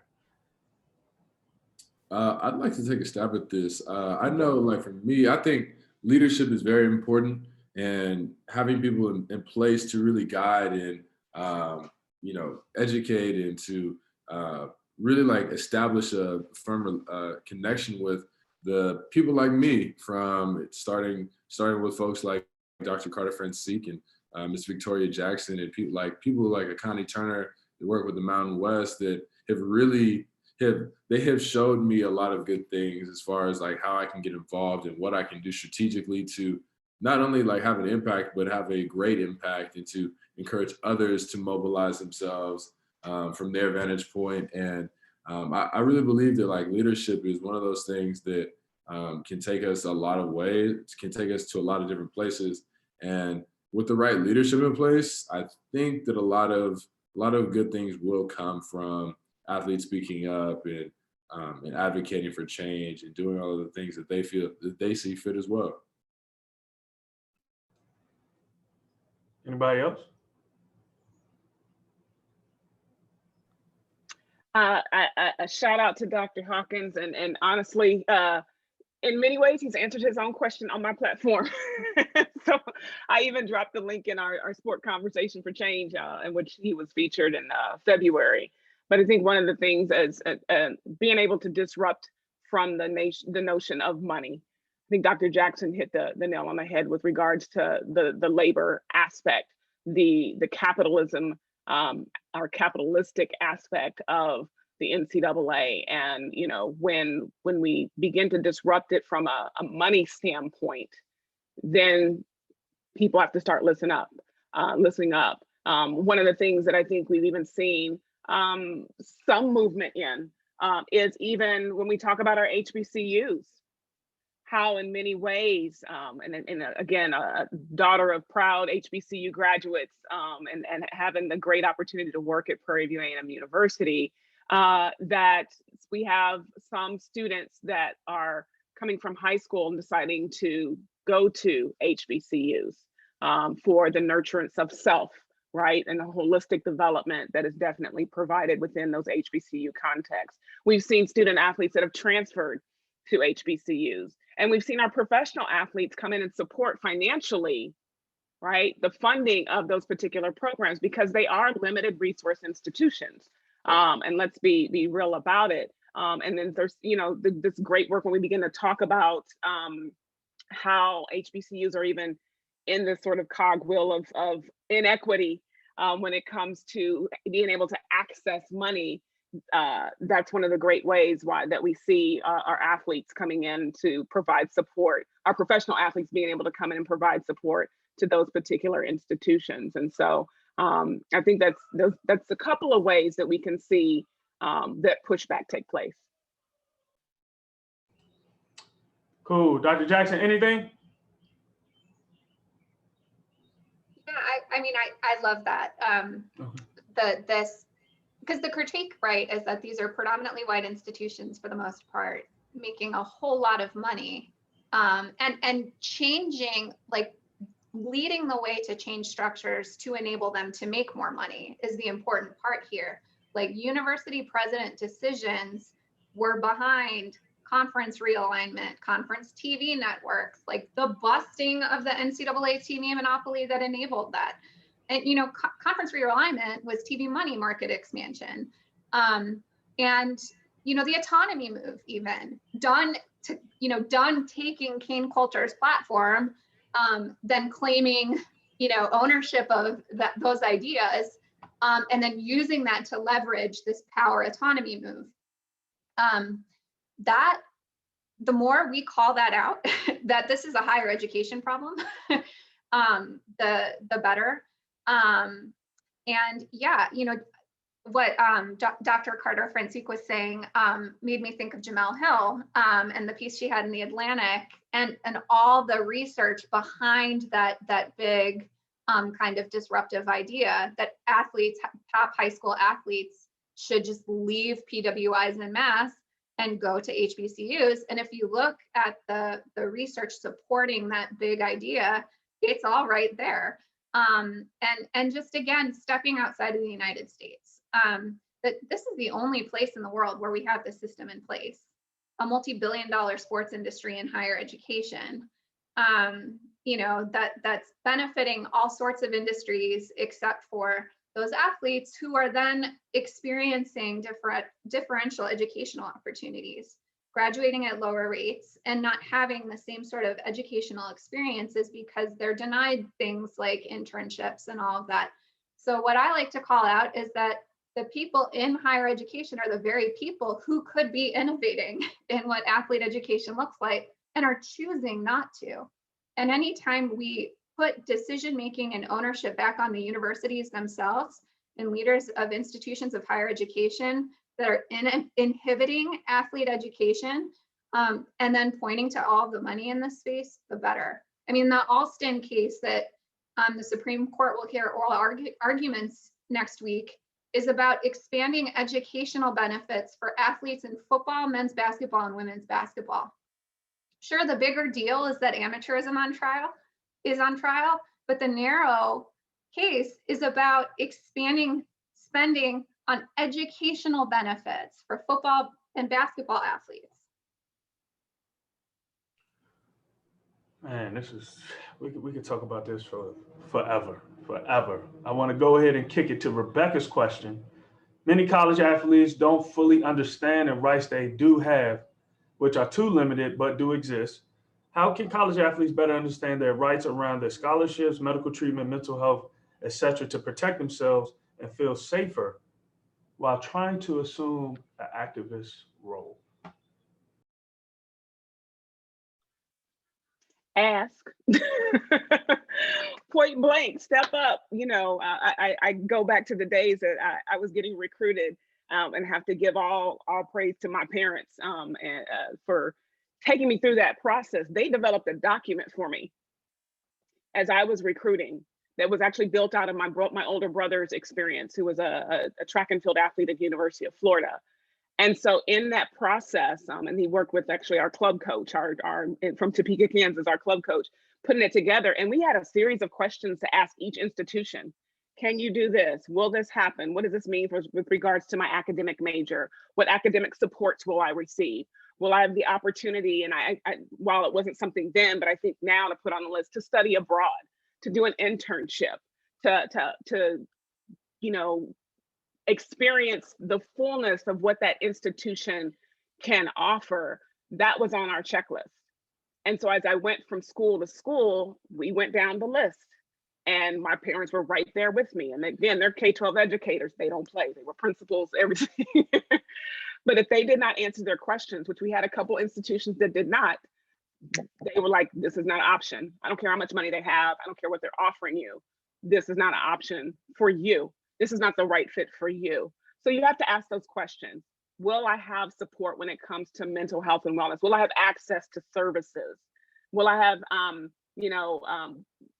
I'd like to take a stab at this. I know, like for me, I think leadership is very important, and having people in place to really guide and educate and to uh, really like establish a firm connection with the people like me, from starting with folks like Dr. Carter Francique and Miss Victoria Jackson, and people like Akani Turner that work with the Mountain West, that have really have showed me a lot of good things as far as like how I can get involved and what I can do strategically to not only like have an impact, but have a great impact, and to encourage others to mobilize themselves from their vantage point. And I really believe that like leadership is one of those things that can take us a lot of ways, can take us to a lot of different places. And with the right leadership in place, I think that a lot of good things will come from athletes speaking up and advocating for change and doing all of the things that they feel that they see fit as well. Anybody else? A shout out to Dr. Hawkins, and honestly, in many ways, he's answered his own question on my platform. So I even dropped the link in our sport conversation for change, in which he was featured in February. But I think one of the things is being able to disrupt from the notion of money. I think Dr. Jackson hit the nail on the head with regards to the labor aspect, the capitalism, our capitalistic aspect of the NCAA. And when we begin to disrupt it from a money standpoint, then people have to start listening up. One of the things that I think we've even seen some movement in is even when we talk about our HBCUs, how in many ways, and again, a daughter of proud HBCU graduates, and having the great opportunity to work at Prairie View A&M University, that we have some students that are coming from high school and deciding to go to HBCUs for the nurturance of self, right? And the holistic development that is definitely provided within those HBCU contexts. We've seen student athletes that have transferred to HBCUs, and we've seen our professional athletes come in and support financially, right, the funding of those particular programs, because they are limited resource institutions. And let's be real about it. And then there's, this great work when we begin to talk about how HBCUs are even in this sort of cogwheel of inequity when it comes to being able to access money. That's one of the great ways that we see our athletes coming in to provide support, our professional athletes being able to come in and provide support to those particular institutions. And so I think that's a couple of ways that we can see that pushback take place. Cool. Dr. Jackson, anything? Yeah, I mean, I love that. Because the critique, right, is that these are predominantly white institutions for the most part, making a whole lot of money, and changing, like leading the way to change structures to enable them to make more money is the important part here. Like university president decisions were behind conference realignment, conference TV networks, like the busting of the NCAA TV monopoly that enabled that. And conference realignment was TV money market expansion, and the autonomy move, even done taking Kane Coulter's platform, then claiming ownership of those ideas, and then using that to leverage this power autonomy move. That the more we call that out, that this is a higher education problem, the better. And yeah, what Dr. Carter Francique was saying made me think of Jamel Hill and the piece she had in the Atlantic, and all the research behind that big kind of disruptive idea that athletes, top high school athletes, should just leave PWIs en masse and go to HBCUs. And if you look at the research supporting that big idea, it's all right there. And just again, stepping outside of the United States, that this is the only place in the world where we have this system in place. a multi-billion-dollar sports industry in higher education. That's benefiting all sorts of industries except for those athletes who are then experiencing differential educational opportunities, graduating at lower rates and not having the same sort of educational experiences because they're denied things like internships and all of that. So what I like to call out is that the people in higher education are the very people who could be innovating in what athlete education looks like and are choosing not to. And anytime we put decision-making and ownership back on the universities themselves and leaders of institutions of higher education that are inhibiting athlete education, and then pointing to all of the money in this space, the better. I mean, the Alston case that the Supreme Court will hear oral arguments next week is about expanding educational benefits for athletes in football, men's basketball, and women's basketball. Sure, the bigger deal is that amateurism is on trial, but the narrow case is about expanding spending on educational benefits for football and basketball athletes. Man, we could talk about this for forever. I want to go ahead and kick it to Rebecca's question. Many college athletes don't fully understand the rights they do have, which are too limited but do exist. How can college athletes better understand their rights around their scholarships, medical treatment, mental health, etc., to protect themselves and feel safer while trying to assume an activist role? Ask. Point blank, step up. I go back to the days that I was getting recruited, and have to give all praise to my parents for taking me through that process. They developed a document for me as I was recruiting that was actually built out of my older brother's experience, who was a track and field athlete at the University of Florida. And so in that process, and he worked with actually our club coach, our from Topeka, Kansas, our club coach, putting it together. And we had a series of questions to ask each institution. Can you do this? Will this happen? What does this mean with regards to my academic major? What academic supports will I receive? Will I have the opportunity? And I while it wasn't something then, but I think now to put on the list, to study abroad, to do an internship, to experience the fullness of what that institution can offer, that was on our checklist. And so as I went from school to school, we went down the list, and my parents were right there with me. And again, they're K-12 educators. They don't play. They were principals, everything. But if they did not answer their questions, which we had a couple institutions that did not, they were like, this is not an option. I don't care how much money they have. I don't care what they're offering you. This is not an option for you. This is not the right fit for you. So you have to ask those questions. Will I have support when it comes to mental health and wellness? Will I have access to services? Will I have,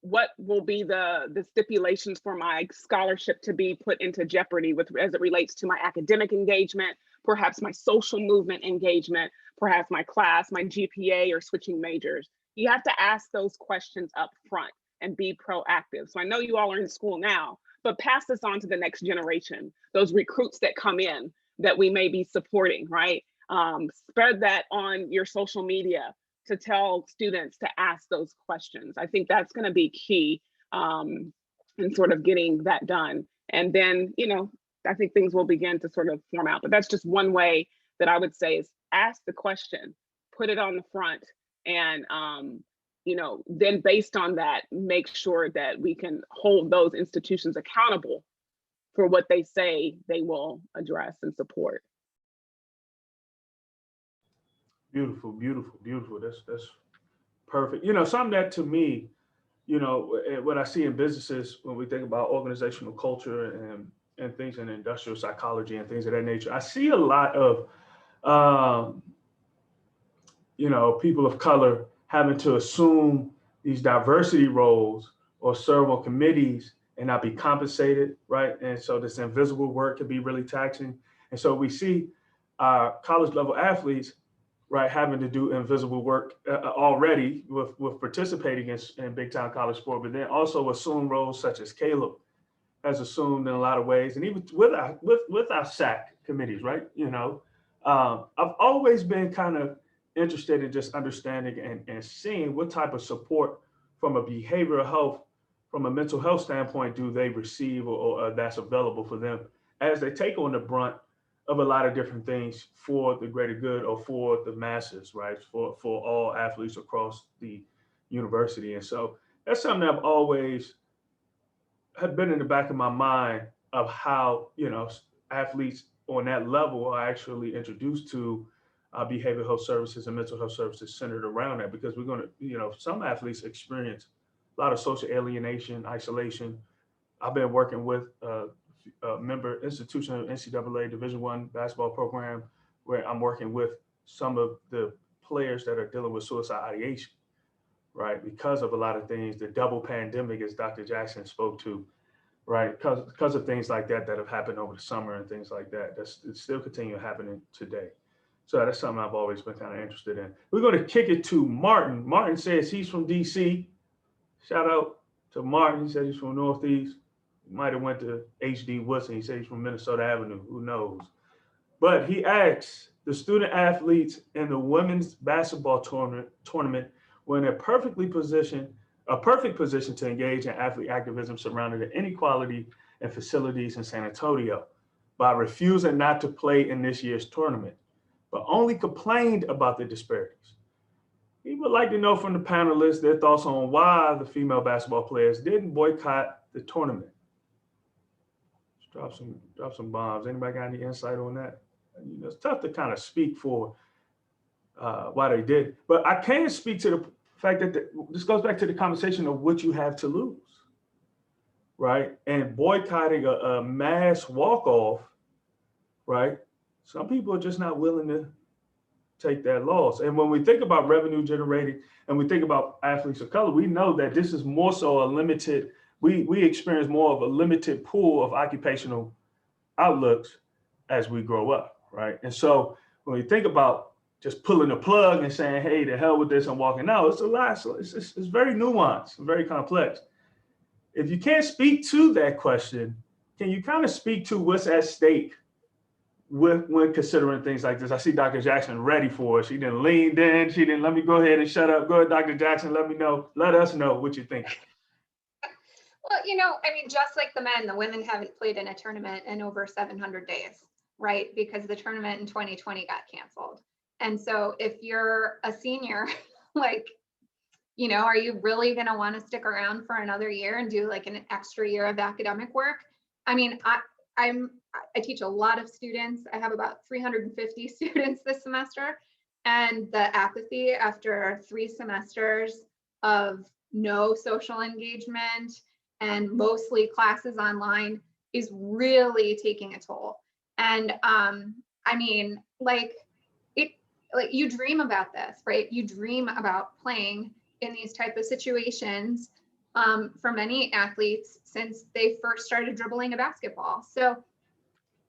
what will be the stipulations for my scholarship to be put into jeopardy as it relates to my academic engagement, perhaps my social movement engagement, perhaps my class, my GPA, or switching majors? You have to ask those questions up front and be proactive. So I know you all are in school now, but pass this on to the next generation, those recruits that come in that we may be supporting, right? Spread that on your social media to tell students to ask those questions. I think that's going to be key in sort of getting that done. And then, I think things will begin to sort of form out. But that's just one way that I would say is ask the question, put it on the front, and then based on that, make sure that we can hold those institutions accountable for what they say they will address and support. Beautiful, beautiful, beautiful. That's perfect. Something that to me, what I see in businesses when we think about organizational culture and things in industrial psychology and things of that nature, I see a lot of, people of color having to assume these diversity roles or serve on committees and not be compensated, right? And so this invisible work can be really taxing. And so we see college level athletes, right, having to do invisible work already with participating in big time college sport, but then also assume roles such as Caleb has assumed in a lot of ways, and even with our SAC committees, right? I've always been kind of interested in just understanding and seeing what type of support from a behavioral health, from a mental health standpoint, do they receive or that's available for them as they take on the brunt of a lot of different things for the greater good or for the masses, right? For all athletes across the university. And so that's something I've always had been in the back of my mind of how, athletes on that level are actually introduced to behavioral health services and mental health services centered around that, because we're going to, some athletes experience a lot of social alienation, isolation. I've been working with a member institution of NCAA Division I basketball program where I'm working with some of the players that are dealing with suicide ideation, right? Because of a lot of things, the double pandemic, as Dr. Jackson spoke to, right? Because of things like that have happened over the summer and things like that, that's still continue happening today. So that's something I've always been kind of interested in. We're going to kick it to Martin. Martin says he's from DC. Shout out to Martin. He said he's from Northeast. He might have went to HD Woodson. He said he's from Minnesota Avenue. Who knows? But he asks, the student athletes in the women's basketball tournament were in a perfect position to engage in athlete activism surrounding the inequality in facilities in San Antonio by refusing not to play in this year's tournament, but only complained about the disparities. He would like to know from the panelists their thoughts on why the female basketball players didn't boycott the tournament. Let's drop some bombs. Anybody got any insight on that? It's tough to kind of speak for why they did, but I can speak to the fact that this goes back to the conversation of what you have to lose, right? And boycotting a mass walk-off, right? Some people are just not willing to take that loss. And when we think about revenue generating and we think about athletes of color, we know that this is more so a limited, we experience more of a limited pool of occupational outlooks as we grow up, right? And so when we think about just pulling the plug and saying, hey, the hell with this, I'm walking out, it's a lot. So it's very nuanced and very complex. If you can't speak to that question, can you kind of speak to what's at stake when considering things like this? I see Dr. Jackson ready for it. She didn't lean in. She didn't let me go ahead and shut up. Go ahead, Dr. Jackson, let us know what you think. Well, I mean, just like the men, the women haven't played in a tournament in over 700 days, right? Because the tournament in 2020 got canceled. And so if you're a senior, like, are you really going to want to stick around for another year and do like an extra year of academic work? I mean, I teach a lot of students. I have about 350 students this semester, and the apathy after 3 semesters of no social engagement and mostly classes online is really taking a toll. And I mean, like you dream about this, right? You dream about playing in these type of situations for many athletes since they first started dribbling a basketball. So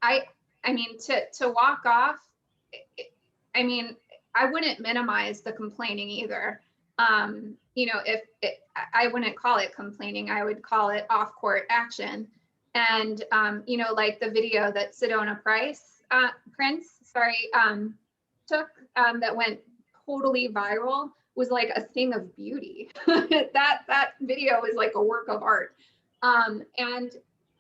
I mean, to walk off, I mean, I wouldn't minimize the complaining either. I wouldn't call it complaining, I would call it off-court action. And, like the video that Sedona Prince took that went totally viral was like a thing of beauty. that video is like a work of art. And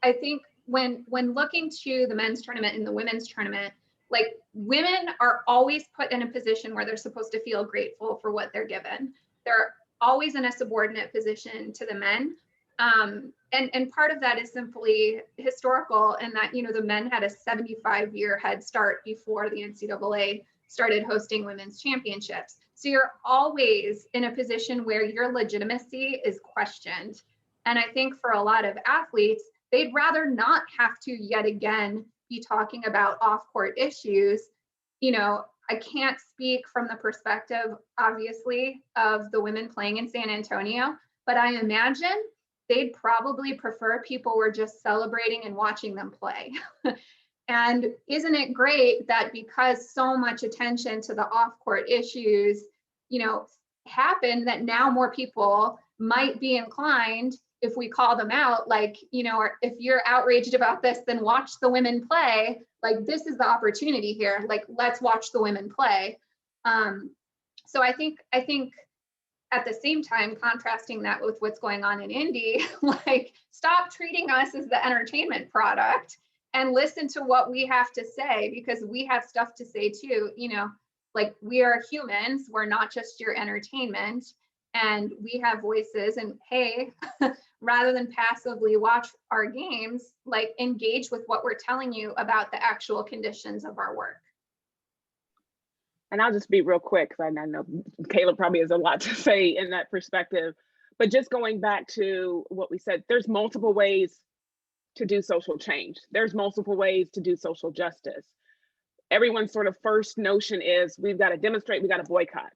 I think when looking to the men's tournament and the women's tournament, like women are always put in a position where they're supposed to feel grateful for what they're given. They're always in a subordinate position to the men. And part of that is simply historical, and that, the men had a 75-year head start before the NCAA started hosting women's championships. So you're always in a position where your legitimacy is questioned. And I think for a lot of athletes, they'd rather not have to yet again be talking about off-court issues. I can't speak from the perspective, obviously, of the women playing in San Antonio, but I imagine they'd probably prefer people were just celebrating and watching them play. And isn't it great that because so much attention to the off-court issues, happened, that now more people might be inclined if we call them out, like, you know, or if you're outraged about this, then watch the women play. Like, this is the opportunity here. Like, let's watch the women play. So I think at the same time, contrasting that with what's going on in Indy, like, stop treating us as the entertainment product and listen to what we have to say, because we have stuff to say too. You know, like, we are humans, we're not just your entertainment, and we have voices. And hey, rather than passively watch our games, like, engage with what we're telling you about the actual conditions of our work. And I'll just be real quick, because I know Caleb probably has a lot to say in that perspective. But just going back to what we said, there's multiple ways to do social change. There's multiple ways to do social justice. Everyone's sort of first notion is we've got to demonstrate, we got to boycott.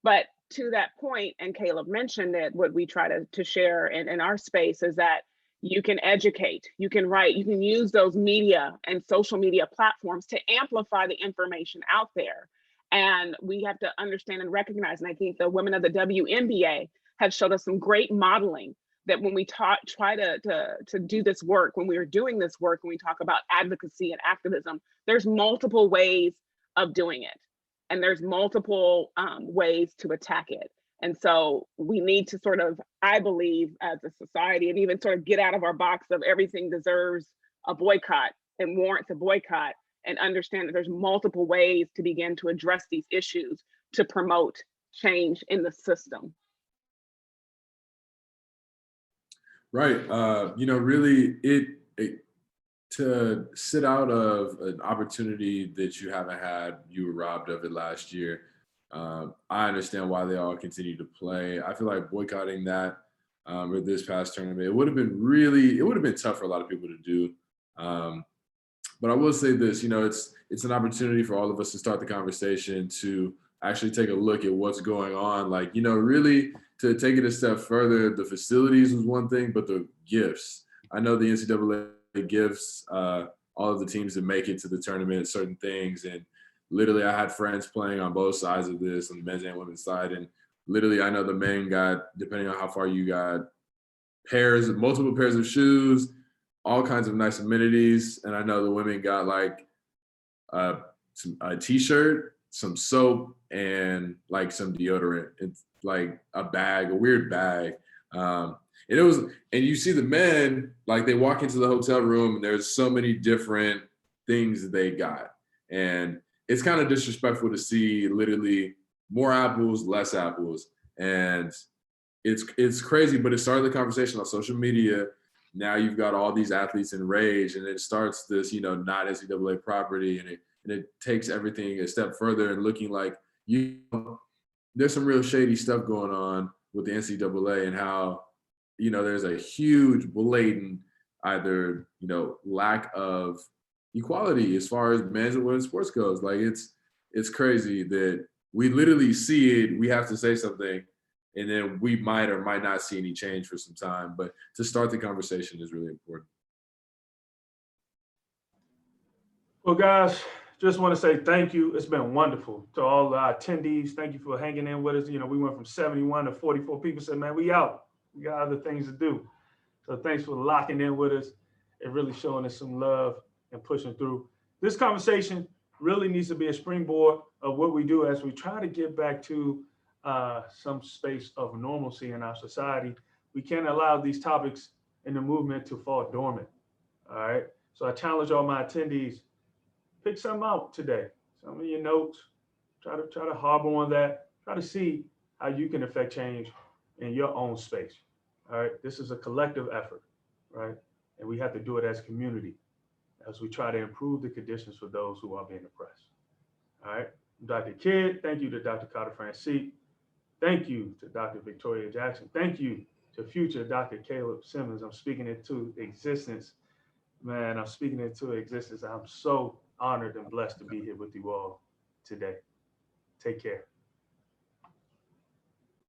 But to that point, and Caleb mentioned it, what we try to share in our space is that you can educate, you can write, you can use those media and social media platforms to amplify the information out there. And we have to understand and recognize, and I think the women of the WNBA have showed us some great modeling, that when we try to do this work, when we are doing this work, when we talk about advocacy and activism, there's multiple ways of doing it. And there's multiple ways to attack it. And so we need to sort of, I believe, as a society, and even sort of get out of our box of everything deserves a boycott and warrants a boycott, and understand that there's multiple ways to begin to address these issues to promote change in the system. Right. You know, really, to sit out of an opportunity that you haven't had, you were robbed of it last year. I understand why they all continue to play. I feel like boycotting that with this past tournament, it would have been tough for a lot of people to do. But I will say this, you know, it's an opportunity for all of us to start the conversation, to actually take a look at what's going on. Like, you know, really to take it a step further, the facilities was one thing, but the gifts. I know the NCAA gives all of the teams that make it to the tournament certain things. And literally I had friends playing on both sides of this, on the men's and women's side. And literally I know the men got, depending on how far you got, multiple pairs of shoes, all kinds of nice amenities. And I know the women got like a t-shirt, some soap, and like some deodorant. It's like a weird bag. And you see the men, like, they walk into the hotel room and there's so many different things that they got. And it's kind of disrespectful to see literally more apples, less apples. And it's crazy, but it started the conversation on social media. Now you've got all these athletes enraged, and it starts this, you know, not NCAA property, and it takes everything a step further, and looking like, you know, there's some real shady stuff going on with the NCAA, and how, you know, there's a huge blatant either, you know, lack of equality as far as men's and women's sports goes. Like, it's crazy that we literally see it, we have to say something, and then we might or might not see any change for some time. But to start the conversation is really important. Well, guys, just want to say thank you. It's been wonderful. To all our attendees, thank you for hanging in with us. You know, we went from 71 to 44 people said, man, we out. We got other things to do. So thanks for locking in with us and really showing us some love and pushing through. This conversation really needs to be a springboard of what we do as we try to get back to some space of normalcy in our society. We can't allow these topics in the movement to fall dormant. All right. So I challenge all my attendees, pick something out today. Some of your notes, try to harbor on that. Try to see how you can affect change in your own space. All right. This is a collective effort, right? And we have to do it as a community as we try to improve the conditions for those who are being oppressed. All right. Dr. Kidd, thank you to Dr. Carter Francine. Thank you to Dr. Victoria Jackson. Thank you to future Dr. Caleb Simmons. I'm speaking it to existence. Man, I'm speaking it to existence. I'm so honored and blessed to be here with you all today. Take care.